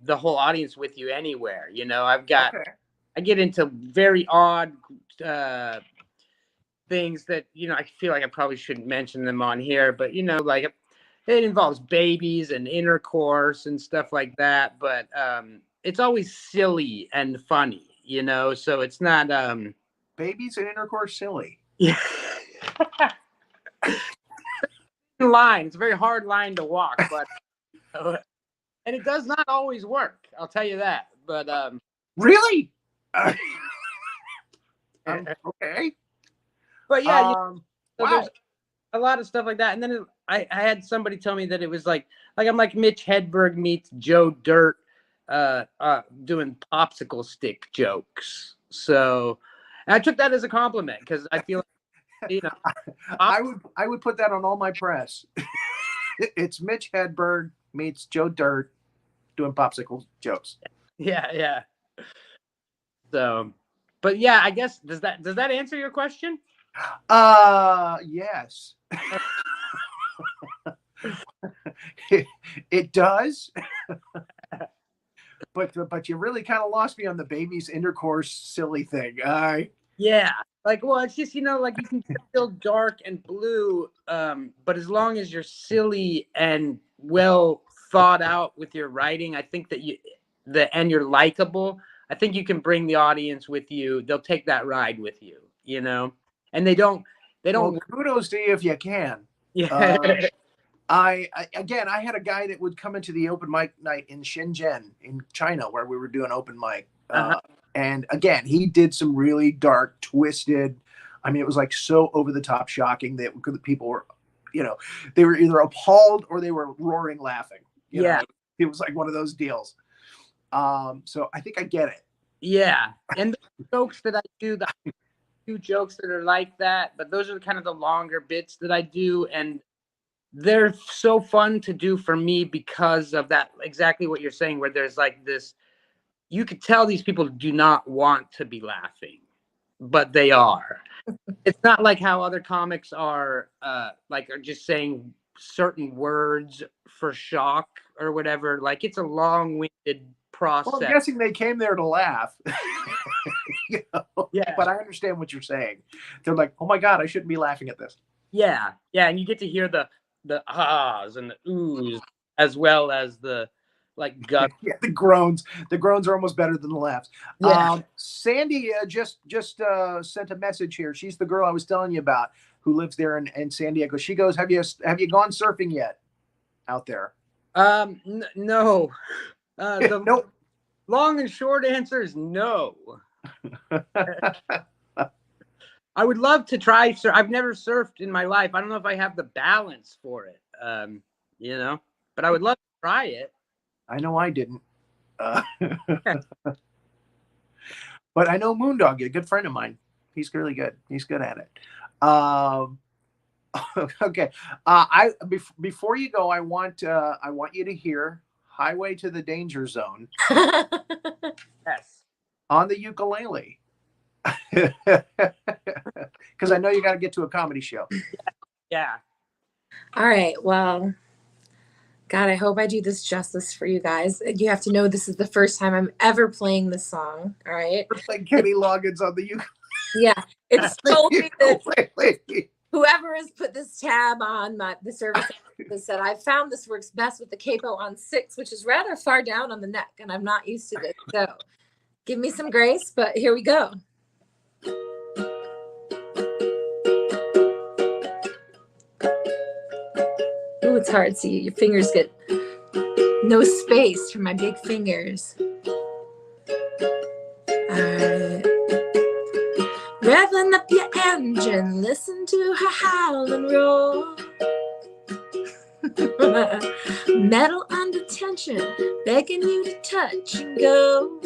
[SPEAKER 6] the whole audience with you anywhere. I get into very odd things that I feel like I probably shouldn't mention them on here, but it involves babies and intercourse and stuff like that, but it's always silly and funny, so it's not
[SPEAKER 3] babies and intercourse silly.
[SPEAKER 6] Yeah. Line, it's a very hard line to walk, but and it does not always work, I'll tell you that, but
[SPEAKER 3] really okay.
[SPEAKER 6] But yeah,
[SPEAKER 3] wow.
[SPEAKER 6] There's a lot of stuff like that. And then I had somebody tell me that it was like I'm like Mitch Hedberg meets Joe Dirt doing popsicle stick jokes. So and I took that as a compliment because I feel like,
[SPEAKER 3] I would put that on all my press. It's Mitch Hedberg meets Joe Dirt doing popsicle jokes.
[SPEAKER 6] Yeah. So, but yeah, I guess does that answer your question?
[SPEAKER 3] Yes. It does. But you really kind of lost me on the baby's intercourse silly thing.
[SPEAKER 6] Yeah. It's just, you can feel dark and blue, but as long as you're silly and well thought out with your writing, I think that and you're likable, I think you can bring the audience with you. They'll take that ride with you, and they don't.
[SPEAKER 3] Well, kudos to you if you can.
[SPEAKER 6] Yeah.
[SPEAKER 3] I had a guy that would come into the open mic night in Shenzhen in China where we were doing open mic. And again, he did some really dark, twisted. I mean, it was like so over the top shocking that people were, they were either appalled or they were roaring laughing. You know? It was like one of those deals. So I think I get it.
[SPEAKER 6] Yeah. And the jokes that I do, jokes that are like that, but those are kind of the longer bits that I do, and they're so fun to do for me because of that, exactly what you're saying, where there's like this, you could tell these people do not want to be laughing, but they are. It's not like how other comics are are just saying certain words for shock or whatever. Like it's a long-winded process.
[SPEAKER 3] Well, I'm guessing they came there to laugh.
[SPEAKER 6] Yeah.
[SPEAKER 3] But I understand what you're saying. They're like, oh my God, I shouldn't be laughing at this.
[SPEAKER 6] Yeah. And you get to hear the ahs and the oohs as well as the gut.
[SPEAKER 3] Yeah, the groans. The groans are almost better than the laughs.
[SPEAKER 6] Yeah.
[SPEAKER 3] Sandy just sent a message here. She's the girl I was telling you about who lives there in San Diego. She goes, have you gone surfing yet out there?
[SPEAKER 6] No.
[SPEAKER 3] Nope.
[SPEAKER 6] Long and short answer is no. I would love to try. I've never surfed in my life. I don't know if I have the balance for it, but I would love to try it.
[SPEAKER 3] I know I didn't. But I know Moondog, a good friend of mine. He's really good. He's good at it. Okay. Before you go, I want you to hear Highway to the Danger Zone.
[SPEAKER 6] Yes.
[SPEAKER 3] On the ukulele. Because because I know you got to get to a comedy show.
[SPEAKER 6] Yeah.
[SPEAKER 5] All right. Well, God, I hope I do this justice for you guys. You have to know this is the first time I'm ever playing this song. All right.
[SPEAKER 3] Like Kenny Loggins on the ukulele.
[SPEAKER 5] Yeah. It's told me that
[SPEAKER 3] Ukulele.
[SPEAKER 5] whoever has put this tab on the service has said, I found this works best with the capo on 6, which is rather far down on the neck, and I'm not used to this. So give me some grace, but here we go. Ooh, it's hard. See, your fingers get no space for my big fingers. All right. Revving up your engine, listen to her howl and roar. Metal under tension, begging you to touch and go.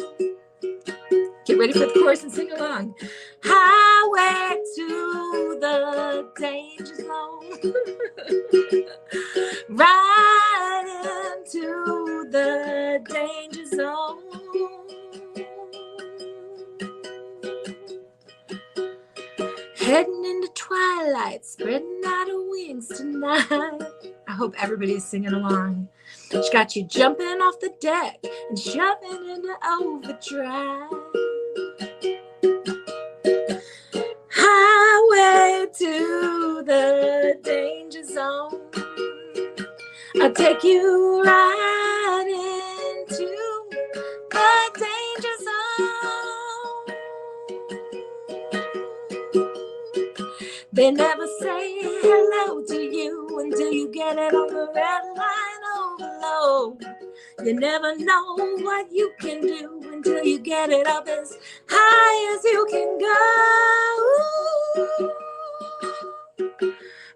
[SPEAKER 5] Get ready for the chorus and sing along. Highway to the danger zone. Right into the danger zone. Heading into twilight, spreading out her wings tonight. I hope everybody's singing along. She got you jumping off the deck and shoving into overdrive. Highway to the danger zone. I'll take you right into the danger zone. They never say hello to you until you get it on the red line overload. You never know what you can do until you get it up as high as you can go.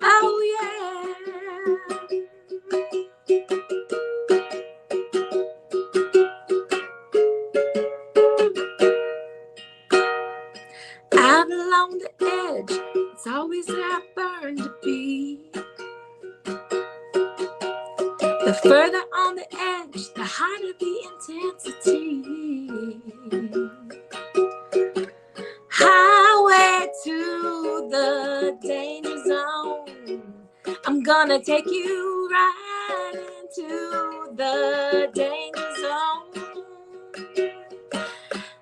[SPEAKER 5] Oh yeah. Out along the edge, it's always that burn to be. The further on the edge, the harder the intensity. Highway to the danger zone. I'm gonna take you right into the danger zone.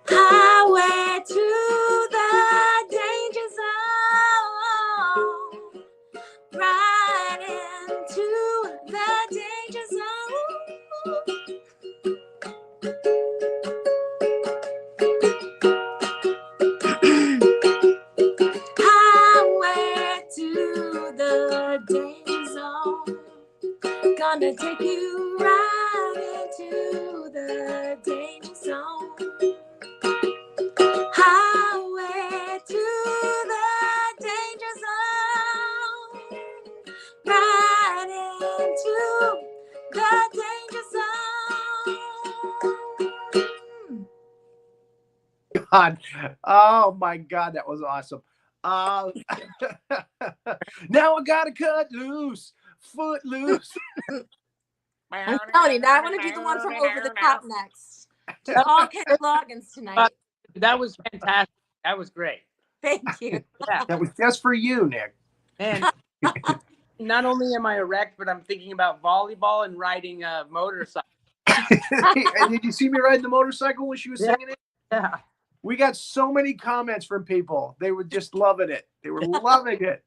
[SPEAKER 5] Highway to the danger zone. Right into the danger zone. Highway to the danger zone. Gonna take you right into the danger zone. Highway to the danger zone. Right into the danger zone.
[SPEAKER 3] God. Oh my God, that was awesome. Now I gotta cut loose, foot loose.
[SPEAKER 5] I'm telling you, now I want to do the one from Over the Top next. Just all Ken Loggins tonight.
[SPEAKER 6] That was fantastic. That was great.
[SPEAKER 5] Thank you.
[SPEAKER 6] Yeah.
[SPEAKER 3] That was just for you, Nick.
[SPEAKER 6] And not only am I erect, but I'm thinking about volleyball and riding a motorcycle.
[SPEAKER 3] And did you see me riding the motorcycle when she was singing it?
[SPEAKER 6] Yeah.
[SPEAKER 3] We got so many comments from people. They were just loving it. They were loving it.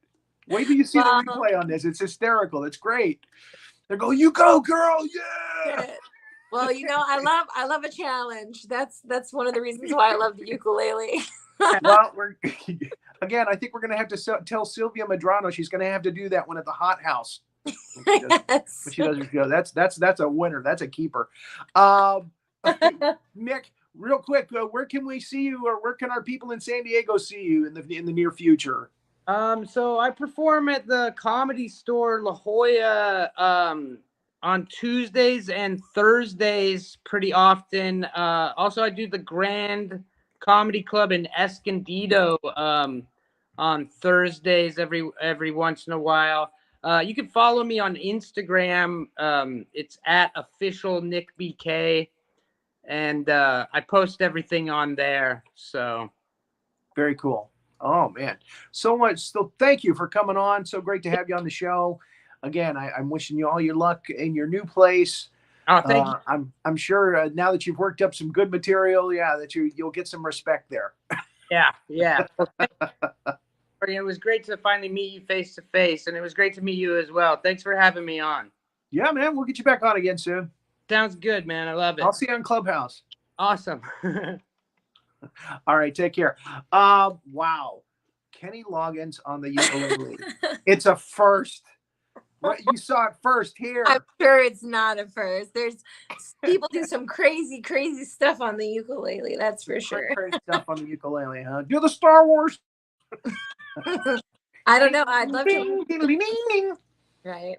[SPEAKER 3] Wait till you see the replay on this. It's hysterical. It's great. They go, you go, girl. Yeah.
[SPEAKER 5] Well, you know, I love a challenge. That's one of the reasons why I love the ukulele.
[SPEAKER 3] Well, I think we're gonna have to tell Sylvia Madrano she's gonna have to do that one at the Hot House.
[SPEAKER 5] Yes.
[SPEAKER 3] When she does her show. That's a winner. That's a keeper. Nick, real quick, where can we see you, or where can our people in San Diego see you in the near future?
[SPEAKER 6] So I perform at the Comedy Store La Jolla on Tuesdays and Thursdays pretty often. Also, I do the Grand Comedy Club in Escondido on Thursdays every once in a while. You can follow me on Instagram. It's at official Nick BK, and I post everything on there. So
[SPEAKER 3] very cool. Oh man, so much. So thank you for coming on. So great to have you on the show. Again, I'm wishing you all your luck in your new place.
[SPEAKER 6] Oh, thank you.
[SPEAKER 3] I'm sure now that you've worked up some good material, that you'll get some respect there.
[SPEAKER 6] Yeah. Well, it was great to finally meet you face to face, and it was great to meet you as well. Thanks for having me on.
[SPEAKER 3] Yeah, man, we'll get you back on again soon.
[SPEAKER 6] Sounds good, man. I love it.
[SPEAKER 3] I'll see you on Clubhouse.
[SPEAKER 6] Awesome.
[SPEAKER 3] All right, take care. Wow, Kenny Loggins on the ukulele. It's a first. You saw it first here.
[SPEAKER 5] I'm sure it's not a first. There's people do some crazy stuff on the ukulele. That's for sure.
[SPEAKER 3] Crazy stuff on the ukulele, huh? Do the Star Wars.
[SPEAKER 5] I don't know. I'd love to. Right.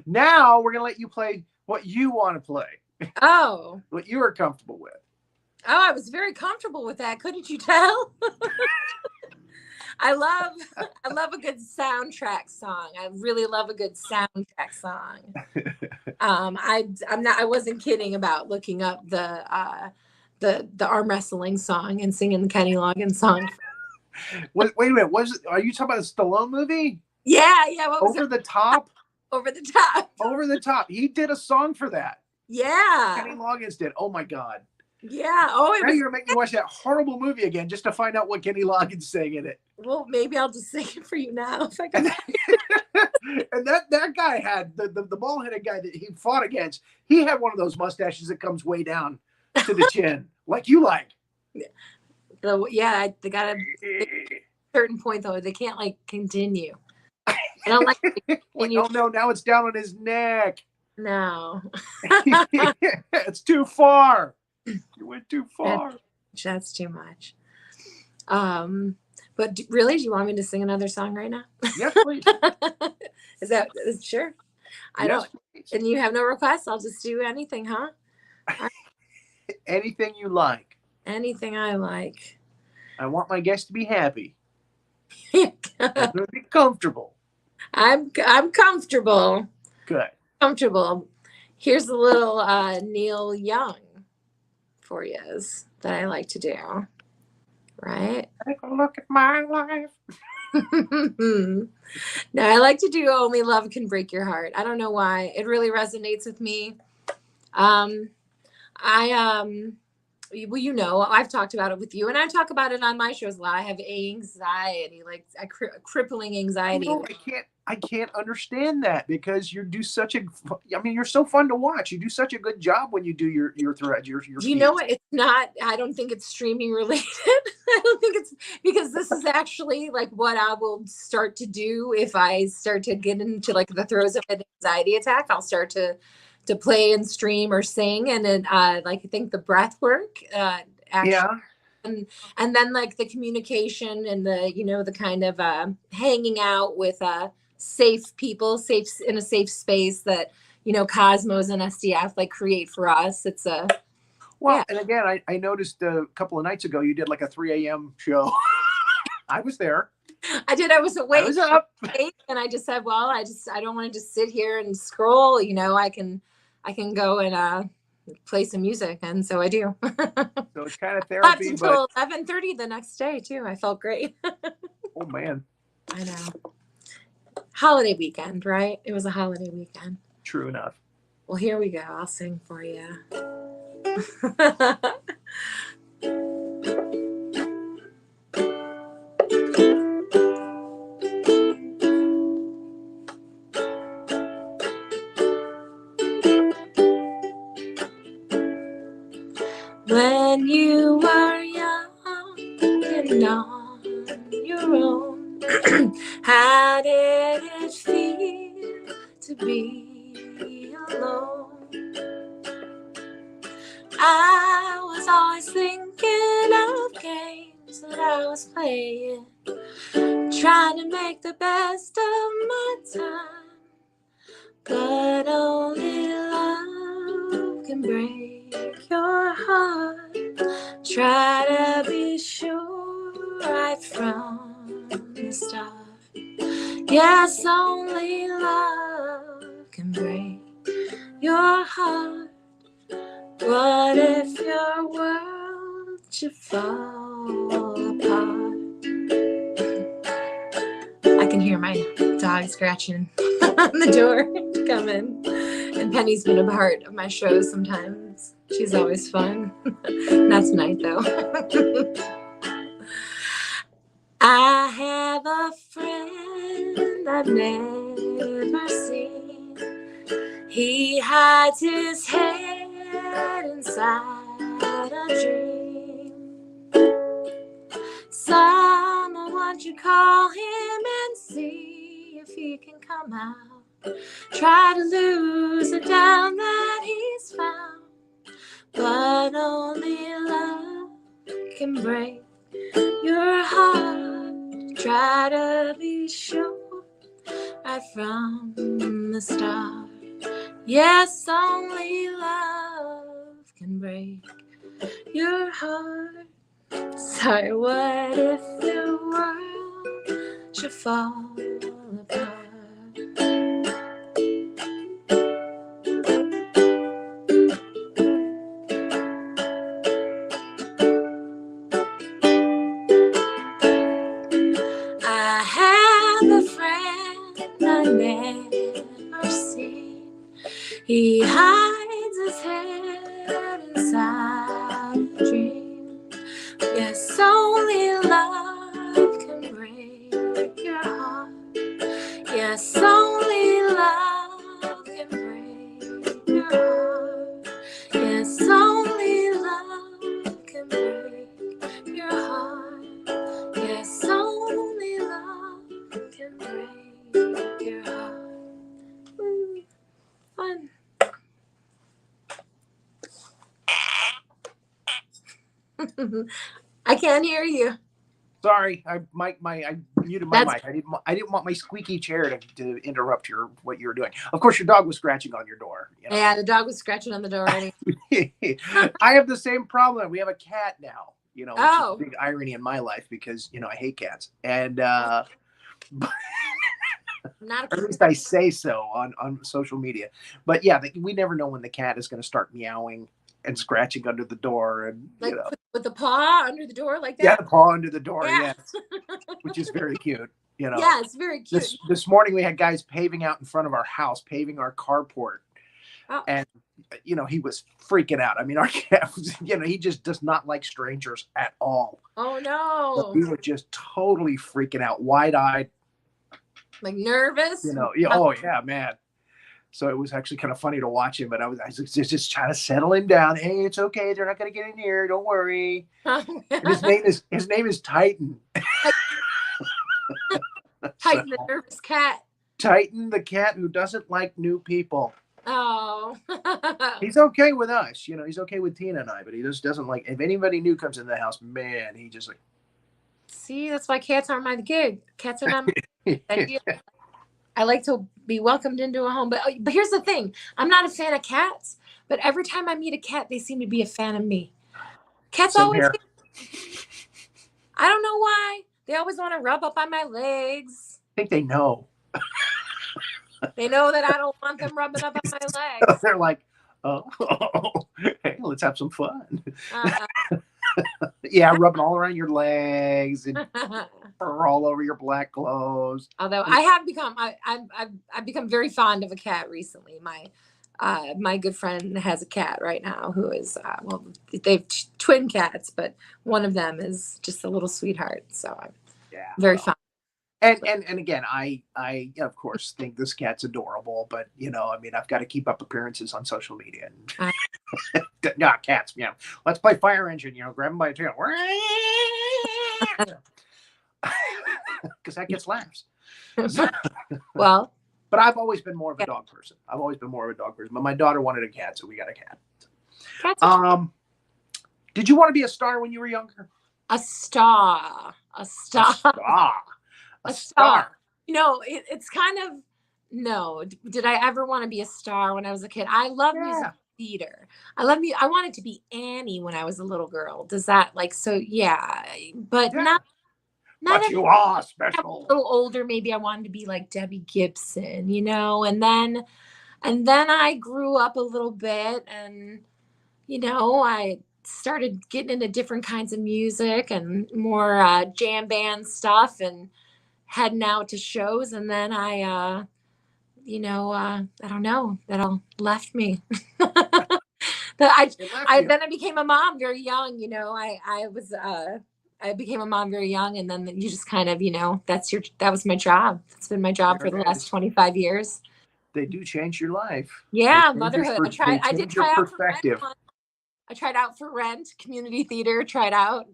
[SPEAKER 3] Now we're gonna let you play what you want to play.
[SPEAKER 5] Oh.
[SPEAKER 3] What you are comfortable with.
[SPEAKER 5] Oh, I was very comfortable with that. Couldn't you tell? I love a good soundtrack song. I really love a good soundtrack song. I wasn't kidding about looking up the arm wrestling song and singing the Kenny Loggins song.
[SPEAKER 3] Wait a minute. Are you talking about a Stallone movie?
[SPEAKER 5] Yeah. What was
[SPEAKER 3] Over the Top?
[SPEAKER 5] Over the Top.
[SPEAKER 3] Over the Top. He did a song for that.
[SPEAKER 5] Yeah.
[SPEAKER 3] Kenny Loggins did. Oh my God.
[SPEAKER 5] Yeah. Oh,
[SPEAKER 3] now you're making me watch that horrible movie again just to find out what Kenny Loggins sang in it.
[SPEAKER 5] Well, maybe I'll just sing it for you now if I can.
[SPEAKER 3] And that guy had the bald-headed guy that he fought against. He had one of those mustaches that comes way down to the chin, like you like.
[SPEAKER 5] They got a certain point though. They can't like continue. I don't like.
[SPEAKER 3] Oh no! Now it's down on his neck.
[SPEAKER 5] No.
[SPEAKER 3] It's too far. You went too far.
[SPEAKER 5] That's too much. But really, do you want me to sing another song right now?
[SPEAKER 3] Yes, please.
[SPEAKER 5] Is sure? I
[SPEAKER 3] yes,
[SPEAKER 5] don't.
[SPEAKER 3] please.
[SPEAKER 5] And you have no requests? I'll just do anything, huh?
[SPEAKER 3] Anything you like.
[SPEAKER 5] Anything I like.
[SPEAKER 3] I want my guests to be happy. I'm going to be comfortable.
[SPEAKER 5] I'm comfortable.
[SPEAKER 3] Good.
[SPEAKER 5] Comfortable. Here's a little Neil Young for you that I like to do. Right?
[SPEAKER 3] Take a look at my life.
[SPEAKER 5] No, I like to do Only Love Can Break Your Heart. I don't know why. It really resonates with me. Well, you know, I've talked about it with you, and I talk about it on my shows a lot. I have anxiety, like crippling anxiety.
[SPEAKER 3] No, I can't understand that because you're so fun to watch. You do such a good job when you do your threads.
[SPEAKER 5] You know what? It's not. I don't think it's streaming related. I don't think it's because this is actually like what I will start to do if I start to get into like the throes of an anxiety attack. I'll start to play and stream or sing, and then like I think the breath work actually,
[SPEAKER 3] yeah,
[SPEAKER 5] and then like the communication and the the kind of hanging out with safe people, in a safe space that Cosmos and SDF like create for us. It's a
[SPEAKER 3] And again, I noticed a couple of nights ago you did like a 3 a.m. show. I was there.
[SPEAKER 5] I did. I was awake.
[SPEAKER 3] I was up.
[SPEAKER 5] And I just said, well, I don't want to just sit here and scroll. I can go and play some music, and so I do.
[SPEAKER 3] So it's kind of therapy.
[SPEAKER 5] Until 11:30 the next day too. I felt great.
[SPEAKER 3] Oh man.
[SPEAKER 5] I know. Holiday weekend, right? It was a holiday weekend.
[SPEAKER 3] True enough.
[SPEAKER 5] Well, here we go. I'll sing for you. When you are young and on your own, how did it feel to be alone? I was always thinking of games that I was playing, trying to make the best of my time, but only love can break your heart. Try to be sure right from the start. Yes, only love can break your heart. What if your world you fall apart. I can hear my dog scratching on the door to come in. And Penny's been a part of my shows sometimes. She's always fun. Not tonight, though. I have a friend I've never seen. He hides his head inside a dream. Someone should call him and see if he can come out. Try to lose the down that he's found. But only love can break your heart. Try to be sure right from the start. Yes, only love can break your heart. So what if the world should fall apart? I have a friend I've never seen. He hides his head inside a dream. Yes, only love can break your heart. Yes, only love can break your heart. Yes, only love can break your heart. Yes, only love can break your heart. Fun. I can't hear you.
[SPEAKER 3] Sorry, I muted my mic. I didn't want my squeaky chair to interrupt what you were doing. Of course, your dog was scratching on your door. You know?
[SPEAKER 5] Yeah, the dog was scratching on the door already.
[SPEAKER 3] I have the same problem. We have a cat now. You know, which is
[SPEAKER 5] Oh.
[SPEAKER 3] a big irony in my life because I hate cats, and but,
[SPEAKER 5] Not
[SPEAKER 3] or at
[SPEAKER 5] a
[SPEAKER 3] least I say so on social media. But yeah, we never know when the cat is going to start meowing and scratching under the door, and
[SPEAKER 5] like with the paw under the door like that.
[SPEAKER 3] yeah, the paw under the door,
[SPEAKER 5] Yeah.
[SPEAKER 3] yes, which is very cute. You know,
[SPEAKER 5] Yeah, it's very cute.
[SPEAKER 3] This morning we had guys paving out in front of our house, paving our carport,
[SPEAKER 5] Oh.
[SPEAKER 3] and he was freaking out. I mean, our cat was, he just does not like strangers at all.
[SPEAKER 5] Oh no!
[SPEAKER 3] So we were just totally freaking out, wide-eyed.
[SPEAKER 5] Like nervous.
[SPEAKER 3] Oh yeah, man. So it was actually kind of funny to watch him, but I was just trying to settle him down. Hey, it's okay. They're not going to get in here. Don't worry. And his name is Titan.
[SPEAKER 5] Titan, the nervous cat.
[SPEAKER 3] Titan, the cat who doesn't like new people.
[SPEAKER 5] Oh.
[SPEAKER 3] He's okay with us. He's okay with Tina and I, but he just doesn't like, if anybody new comes in the house, man, he just like.
[SPEAKER 5] See, that's why cats aren't my gig. Cats are not my gig. I like to be welcomed into a home. But here's the thing. I'm not a fan of cats, but every time I meet a cat, they seem to be a fan of me. Cats
[SPEAKER 3] Same
[SPEAKER 5] always.
[SPEAKER 3] here.
[SPEAKER 5] I don't know why. They always want to rub up on my legs.
[SPEAKER 3] I think they know.
[SPEAKER 5] They know that I don't want them rubbing up on my legs.
[SPEAKER 3] They're like, oh, hey, let's have some fun. Yeah, rubbing all around your legs and all over your black clothes.
[SPEAKER 5] Although I have become, I've become very fond of a cat recently. My good friend has a cat right now who is they've twin cats, but one of them is just a little sweetheart. So I'm very fond.
[SPEAKER 3] And again, I of course think this cat's adorable, but I've got to keep up appearances on social media. And yeah, cats, let's play fire engine, grab them by the tail. Because that gets laughs.
[SPEAKER 5] Well,
[SPEAKER 3] but I've always been more of a dog person. But my daughter wanted a cat, so we got a cat. Did you want to be a star when you were younger?
[SPEAKER 5] A star. It's kind of, no. Did I ever want to be a star when I was a kid? I love music theater. I wanted to be Annie when I was a little girl. Does that but not
[SPEAKER 3] But you are special.
[SPEAKER 5] A little older, maybe I wanted to be like Debbie Gibson, and then I grew up a little bit and I started getting into different kinds of music and more jam band stuff and heading out to shows. And then I don't know, that all left me. Then I became a mom very young. I became a mom very young, and then you just kind of, that was my job. It's been my job for the last 25 years.
[SPEAKER 3] They do change your life.
[SPEAKER 5] Yeah, motherhood. I did try out for
[SPEAKER 3] perspective.
[SPEAKER 5] Rent. I tried out for Rent, community theater, tried out.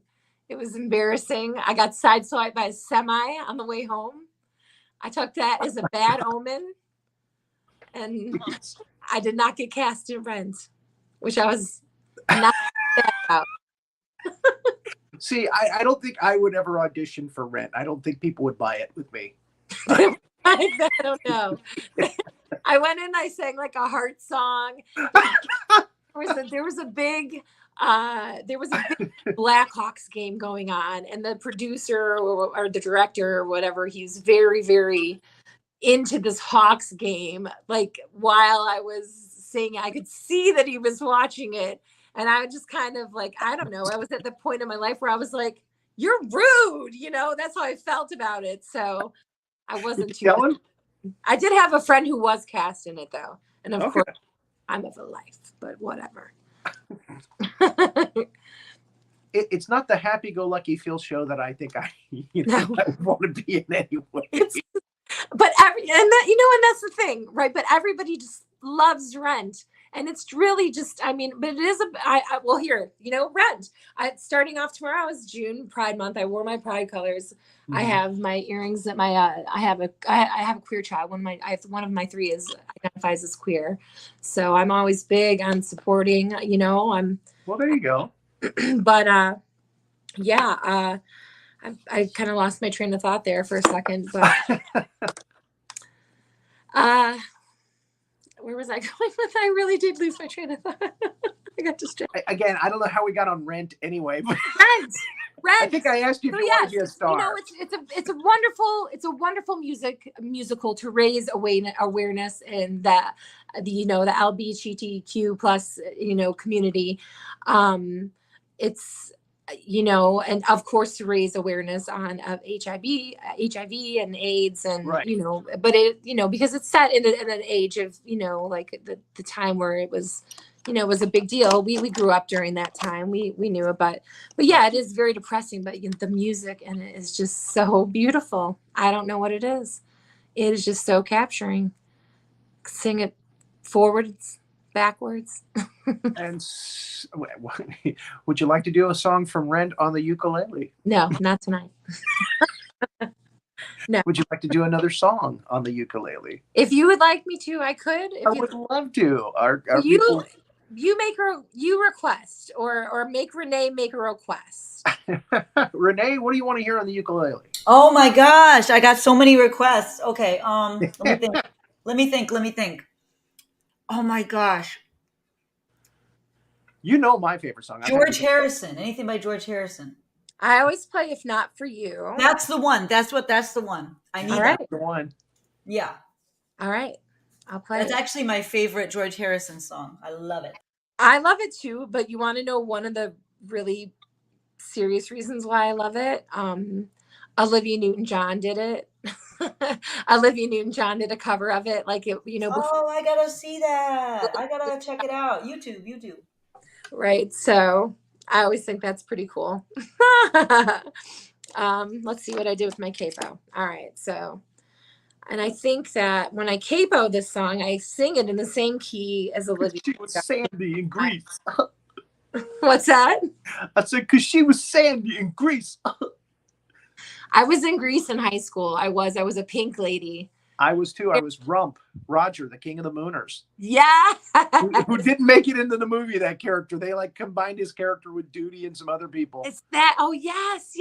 [SPEAKER 5] It was embarrassing. I got sideswiped by a semi on the way home. I took that as a bad omen. And I did not get cast in Rent, which I was not sad about.
[SPEAKER 3] See, I don't think I would ever audition for Rent. I don't think people would buy it with me.
[SPEAKER 5] I don't know. I went in, I sang like a heart song. There was a big Blackhawks game going on, and the producer or the director or whatever, he's very, very into this Hawks game. Like while I was singing, I could see that he was watching it. And I just kind of like, I don't know, I was at the point in my life where I was like, you're rude, that's how I felt about it. So I wasn't too
[SPEAKER 3] yelling.
[SPEAKER 5] I did have a friend who was cast in it though. And of course I'm of a life, but whatever.
[SPEAKER 3] It's not the happy-go-lucky Phil show that I think I want to be in anyway.
[SPEAKER 5] But and that's the thing, right? But everybody just loves Rent. And it's really just, but it is Rent. Starting off tomorrow is June Pride Month. I wore my Pride colors. Mm-hmm. I have my earrings that I have a queer child. One of my three identifies as queer. So I'm always big on supporting,
[SPEAKER 3] Well, there you go.
[SPEAKER 5] But I kind of lost my train of thought there for a second, but where was I going with that? I really did lose my train of thought. I got distracted.
[SPEAKER 3] Again, I don't know how we got on Rent anyway. But
[SPEAKER 5] Rent.
[SPEAKER 3] I think I asked you if you want to be a star.
[SPEAKER 5] It's a wonderful musical to raise awareness in the LGBTQ plus community. It's and of course to raise awareness of HIV and AIDS and
[SPEAKER 3] right.
[SPEAKER 5] But it because it's set in an age of like the time where it was it was a big deal. We grew up during that time. We knew it, but yeah, it is very depressing. But the music in it is just so beautiful. I don't know what it is. It is just so capturing. Sing it forwards, backwards.
[SPEAKER 3] And would you like to do a song from Rent on the ukulele?
[SPEAKER 5] No, not tonight. No.
[SPEAKER 3] Would you like to do another song on the ukulele?
[SPEAKER 5] If you would like me to, I could.
[SPEAKER 3] I would love to.
[SPEAKER 5] You request or make Renee make a request.
[SPEAKER 3] Renee, what do you want to hear on the ukulele?
[SPEAKER 2] Oh my gosh, I got so many requests. Okay, let me think. Oh my gosh.
[SPEAKER 3] You know my favorite song.
[SPEAKER 2] George Harrison. Anything by George Harrison.
[SPEAKER 5] I always play If Not For You.
[SPEAKER 2] That's the one. That's the one. I need
[SPEAKER 5] that.
[SPEAKER 3] The one.
[SPEAKER 2] Yeah.
[SPEAKER 5] All right. I'll play
[SPEAKER 2] That's actually my favorite George Harrison song. I love it.
[SPEAKER 5] I love it too, but you want to know one of the really serious reasons why I love it? Olivia Newton-John did it. Olivia Newton-John did a cover of it. Like it, before.
[SPEAKER 2] Oh, I gotta see that. I gotta check it out. YouTube.
[SPEAKER 5] Right. So I always think that's pretty cool. Let's see what I did with my capo. All right. So, and I think that when I capo this song, I sing it in the same key as Olivia.
[SPEAKER 3] She was Sandy in Greece.
[SPEAKER 5] What's that?
[SPEAKER 3] I said, because she was Sandy in Greece.
[SPEAKER 5] I was in Greece in high school. I was a pink lady.
[SPEAKER 3] I was too. I was Rump, Roger, the King of the Mooners.
[SPEAKER 5] Yeah.
[SPEAKER 3] who didn't make it into the movie, that character. They combined his character with Duty and some other people.
[SPEAKER 5] It's that. Oh, yes.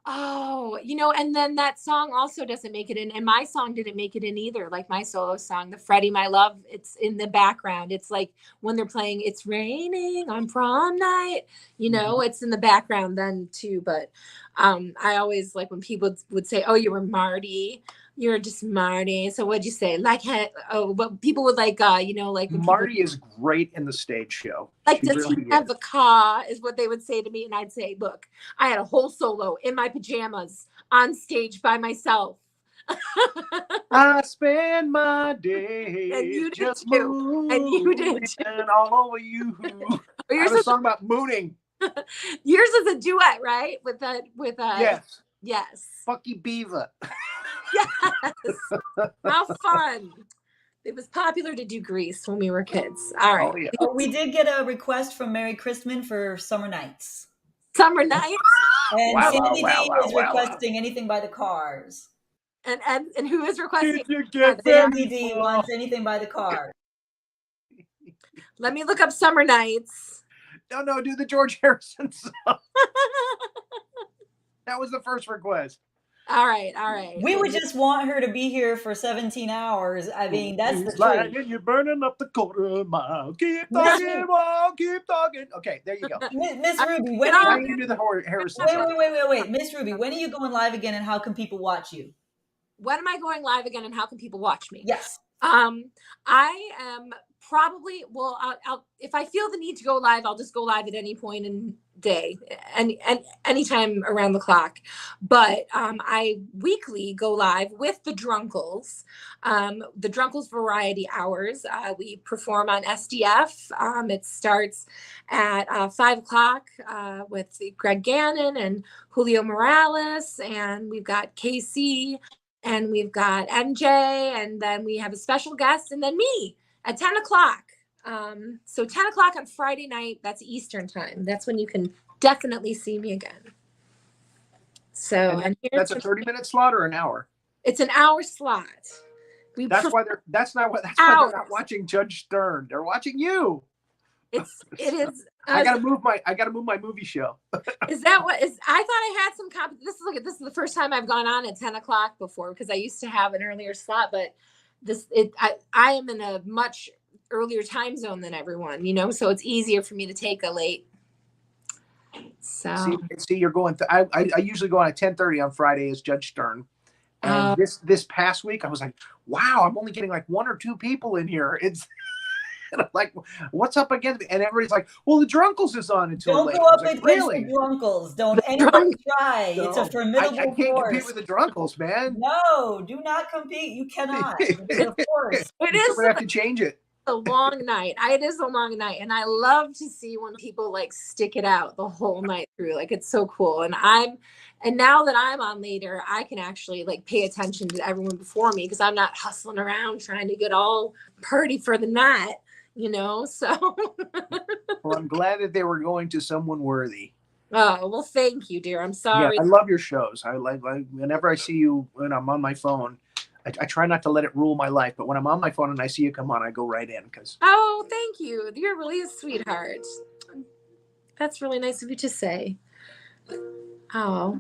[SPEAKER 5] Oh, and then that song also doesn't make it in. And my song didn't make it in either. Like my solo song, the Freddie, My Love, it's in the background. It's like when they're playing It's Raining on Prom Night, it's in the background then too. But I always like when people would say, oh, you were Marty. You're just Marty. So what'd you say? But people would like,
[SPEAKER 3] Marty is great in the stage show.
[SPEAKER 5] Like,
[SPEAKER 3] She
[SPEAKER 5] does
[SPEAKER 3] really
[SPEAKER 5] he have
[SPEAKER 3] is.
[SPEAKER 5] a car, is what they would say to me. And I'd say, look, I had a whole solo in my pajamas on stage by myself.
[SPEAKER 3] I spend my
[SPEAKER 5] And
[SPEAKER 3] days
[SPEAKER 5] you did
[SPEAKER 3] just
[SPEAKER 5] too. And you did too.
[SPEAKER 3] mooning all over you.
[SPEAKER 5] Or
[SPEAKER 3] I
[SPEAKER 5] yours
[SPEAKER 3] have a
[SPEAKER 5] is
[SPEAKER 3] song about mooning.
[SPEAKER 5] yours is a duet, right? With
[SPEAKER 3] Yes.
[SPEAKER 5] yes.
[SPEAKER 3] Fucky Beaver.
[SPEAKER 5] Yes. How fun. It was popular to do Grease when we were kids. All right.
[SPEAKER 3] Oh, yeah.
[SPEAKER 2] Oh, we did get a request from Mary Christman for Summer Nights.
[SPEAKER 5] Summer Nights.
[SPEAKER 2] And
[SPEAKER 3] Wow,
[SPEAKER 2] Sandy
[SPEAKER 3] wow,
[SPEAKER 2] D
[SPEAKER 3] wow,
[SPEAKER 2] is
[SPEAKER 3] wow.
[SPEAKER 2] requesting anything by the Cars.
[SPEAKER 5] And who is requesting?
[SPEAKER 3] Did you
[SPEAKER 5] Yeah,
[SPEAKER 3] get
[SPEAKER 5] they are.
[SPEAKER 2] Sandy D wants anything by the Cars.
[SPEAKER 5] Let me look up Summer Nights.
[SPEAKER 3] No, do the George Harrison song. That was the first request.
[SPEAKER 5] All right.
[SPEAKER 2] We would just want her to be here for 17 hours. I mean, that's the
[SPEAKER 3] It's
[SPEAKER 2] truth.
[SPEAKER 3] like you're burning up the quarter mile. Keep talking, on, keep talking. Okay, there you go.
[SPEAKER 2] Miss Ruby, when
[SPEAKER 3] Now
[SPEAKER 2] are
[SPEAKER 3] you
[SPEAKER 2] you,
[SPEAKER 3] can do the Harrison
[SPEAKER 2] wait,
[SPEAKER 3] song.
[SPEAKER 2] wait. Miss Ruby, when are you going live again and how can people watch you?
[SPEAKER 5] When am I going live again and how can people watch me?
[SPEAKER 2] Yes.
[SPEAKER 5] I am probably, well, I'll if I feel the need to go live, I'll just go live at any point in day and anytime around the clock. But I weekly go live with the Drunkles, the Drunkles Variety Hours. We perform on SDF. It starts at 5 o'clock with Greg Gannon and Julio Morales, and we've got KC, and we've got MJ, and then we have a special guest, and then me at 10 o'clock. So 10 o'clock on Friday night, that's Eastern time. That's when you can definitely see me again. So and
[SPEAKER 3] That's a 30-minute slot or an hour?
[SPEAKER 5] It's an hour slot.
[SPEAKER 3] That's why they're not watching Judge Stern. They're watching you.
[SPEAKER 5] It is.
[SPEAKER 3] I gotta move my movie show.
[SPEAKER 5] Is that what is? I thought I had some this is the first time I've gone on at 10 o'clock before, because I used to have an earlier slot, but I am in a much earlier time zone than everyone, so it's easier for me to take a late. So
[SPEAKER 3] see you're going I usually go on at 10:30 on Friday as Judge Stern. And this past week I was like, wow, I'm only getting like 1 or 2 people in here. It's and I'm like, what's up again? And everybody's like, well, the Drunkles is on until
[SPEAKER 2] Don't
[SPEAKER 3] late.
[SPEAKER 2] go up
[SPEAKER 3] like,
[SPEAKER 2] against
[SPEAKER 3] really?
[SPEAKER 2] the Drunkles. Don't anyone try.
[SPEAKER 3] No,
[SPEAKER 2] it's a formidable
[SPEAKER 3] I can't
[SPEAKER 2] force.
[SPEAKER 3] compete with the Drunkles, man.
[SPEAKER 2] No, do not compete. You cannot. It's a force.
[SPEAKER 5] it is.
[SPEAKER 3] We have to change it.
[SPEAKER 5] A long night. It is a long night, and I love to see when people like stick it out the whole night through. Like, it's so cool. And now that I'm on later, I can actually like pay attention to everyone before me, because I'm not hustling around trying to get all party for the night, so.
[SPEAKER 3] Well, I'm glad that they were going to someone worthy.
[SPEAKER 5] Oh, well, thank you, dear. I'm sorry.
[SPEAKER 3] Yeah, I love your shows. I whenever I see you when I'm on my phone, I try not to let it rule my life, but when I'm on my phone and I see you come on, I go right in.
[SPEAKER 5] Oh, thank you. You're really a sweetheart. That's really nice of you to say. Oh,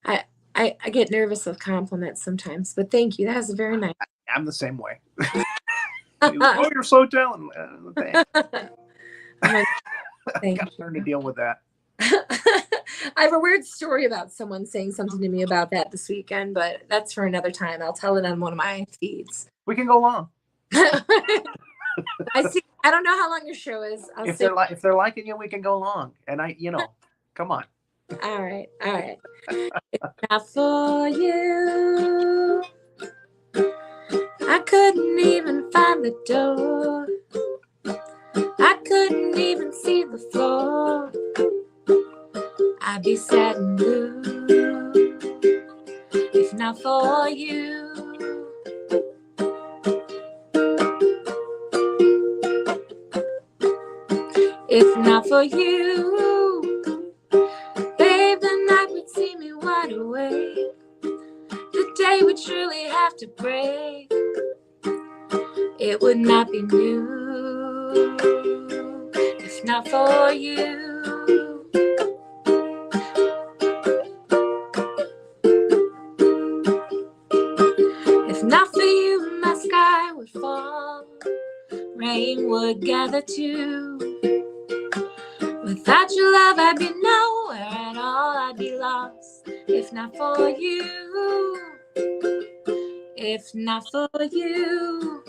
[SPEAKER 5] I get nervous with compliments sometimes, but thank you. That was very nice.
[SPEAKER 3] I'm the same way. Oh, you're so talented.
[SPEAKER 5] Thank
[SPEAKER 3] I got to learn to deal with that.
[SPEAKER 5] I have a weird story about someone saying something to me about that this weekend, but that's for another time. I'll tell it on one of my feeds.
[SPEAKER 3] We can go long.
[SPEAKER 5] I don't know how long your show is.
[SPEAKER 3] If they're liking you, we can go long. And come on.
[SPEAKER 5] All right. Not for you. I couldn't even find the door. I couldn't even see the floor. I'd be sad and blue if not for you. If not for you, babe, the night would see me wide awake. The day would truly have to break. It would not be new if not for you. If not for you, my sky would fall. Rain would gather too. Without your love, I'd be nowhere at all. I'd be lost if not for you. If not for you,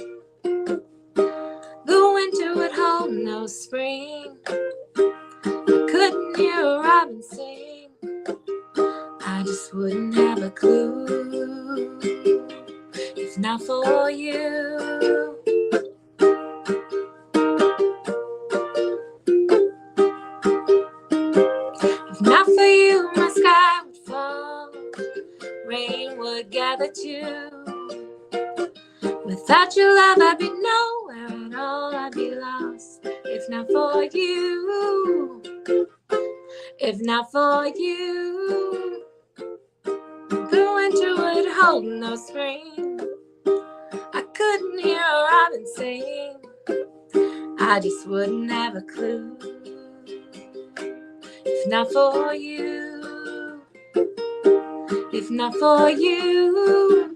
[SPEAKER 5] the winter would hold hold no spring. I couldn't hear a robin sing. I just wouldn't have a clue if not for you. If not for you, my sky would fall, rain would gather too. Without your love, I'd be nowhere at all. I'd be lost if not for you. If not for you, the winter would hold no spring. I couldn't hear a robin sing. I just wouldn't have a clue if not for you. If not for you.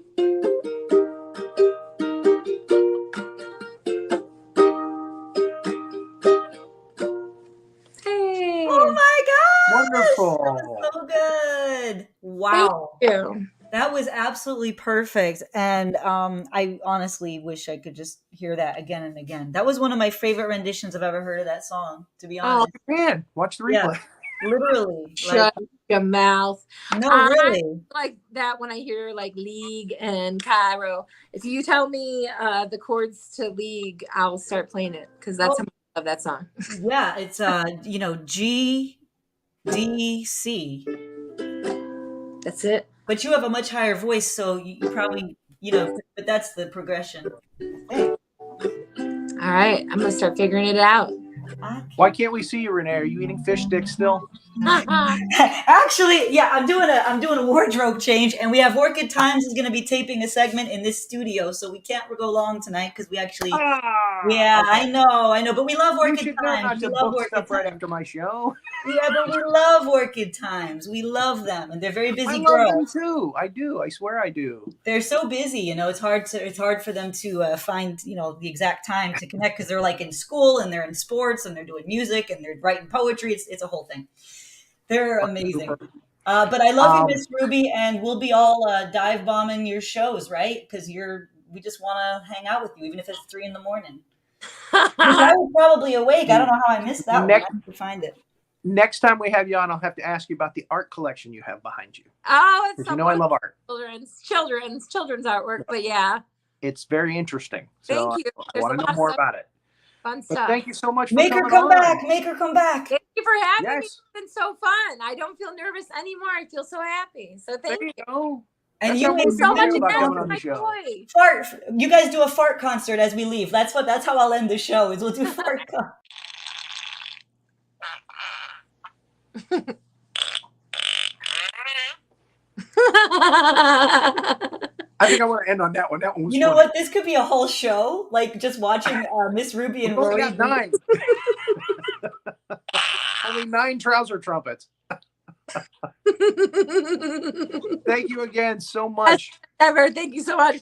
[SPEAKER 5] Hey.
[SPEAKER 2] Oh my gosh!
[SPEAKER 3] Wonderful.
[SPEAKER 2] That was so good. Wow.
[SPEAKER 5] Thank you.
[SPEAKER 2] That was absolutely perfect. And I honestly wish I could just hear that again and again. That was one of my favorite renditions I've ever heard of that song, to be
[SPEAKER 3] Oh
[SPEAKER 2] honest.
[SPEAKER 3] man, watch the
[SPEAKER 2] Yeah.
[SPEAKER 3] replay.
[SPEAKER 2] Literally.
[SPEAKER 5] Shut your mouth.
[SPEAKER 2] No,
[SPEAKER 5] I
[SPEAKER 2] really.
[SPEAKER 5] like that when I hear like League and Cairo. If you tell me the chords to League, I'll start playing it because that's how much I love that song.
[SPEAKER 2] Yeah, it's G, D, C.
[SPEAKER 5] That's it.
[SPEAKER 2] But you have a much higher voice, so you probably, but that's the progression.
[SPEAKER 5] All right, I'm gonna start figuring it out.
[SPEAKER 3] Why can't we see you, Renee? Are you eating fish sticks still?
[SPEAKER 2] Actually, yeah, I'm doing a wardrobe change, and we have Orchid Times is going to be taping a segment in this studio, so we can't go long tonight because we actually. Yeah,
[SPEAKER 3] okay.
[SPEAKER 2] I know, but we love
[SPEAKER 3] You
[SPEAKER 2] Orchid
[SPEAKER 3] should know
[SPEAKER 2] Times.
[SPEAKER 3] not
[SPEAKER 2] We
[SPEAKER 3] to
[SPEAKER 2] love
[SPEAKER 3] book
[SPEAKER 2] Orchid
[SPEAKER 3] stuff right
[SPEAKER 2] Times.
[SPEAKER 3] after my show.
[SPEAKER 2] Yeah, but we love Orchid Times. We love them, and they're very busy
[SPEAKER 3] I love
[SPEAKER 2] girls.
[SPEAKER 3] them too. I do. I swear I do.
[SPEAKER 2] They're so busy, it's hard for them to find the exact time to connect because they're like in school and they're in sports and they're doing music and they're writing poetry. It's a whole thing. They're amazing. But I love you, Miss Ruby, and we'll be all dive bombing your shows, right? Because we just want to hang out with you, even if it's 3 a.m. I was probably awake. I don't know how I missed that one. I have to find it.
[SPEAKER 3] Next time we have you on, I'll have to ask you about the art collection you have behind you.
[SPEAKER 5] Oh, it's
[SPEAKER 3] Because I love art.
[SPEAKER 5] Children's artwork, but yeah.
[SPEAKER 3] It's very interesting. So
[SPEAKER 5] Thank you.
[SPEAKER 3] I want to know more about it.
[SPEAKER 5] Fun
[SPEAKER 3] But
[SPEAKER 5] stuff.
[SPEAKER 3] thank you so much for
[SPEAKER 2] Make her
[SPEAKER 3] coming
[SPEAKER 2] come
[SPEAKER 3] on.
[SPEAKER 2] back. Make her come back.
[SPEAKER 5] Thank you for having me.
[SPEAKER 3] Yes.
[SPEAKER 5] It's been so fun. I don't feel nervous anymore. I feel so happy. So
[SPEAKER 3] There
[SPEAKER 5] thank
[SPEAKER 3] you
[SPEAKER 5] you.
[SPEAKER 3] go.
[SPEAKER 2] And
[SPEAKER 3] That's
[SPEAKER 2] you
[SPEAKER 3] how
[SPEAKER 5] Thank you
[SPEAKER 3] we
[SPEAKER 5] so much
[SPEAKER 3] feel about
[SPEAKER 5] again
[SPEAKER 3] coming
[SPEAKER 5] for
[SPEAKER 3] on the
[SPEAKER 5] my
[SPEAKER 3] show.
[SPEAKER 5] toy.
[SPEAKER 2] Fart. You guys do a fart concert as we leave. That's how I'll end the show. Is we'll do fart concert.
[SPEAKER 3] I think I want to end on that one. That one was
[SPEAKER 2] You know
[SPEAKER 3] funny.
[SPEAKER 2] what? This could be a whole show, like just watching Miss Ruby and
[SPEAKER 3] We've only
[SPEAKER 2] Rory.
[SPEAKER 3] got 9. Only 9 trouser trumpets. Thank you again so much.
[SPEAKER 5] Ever. Thank you so much.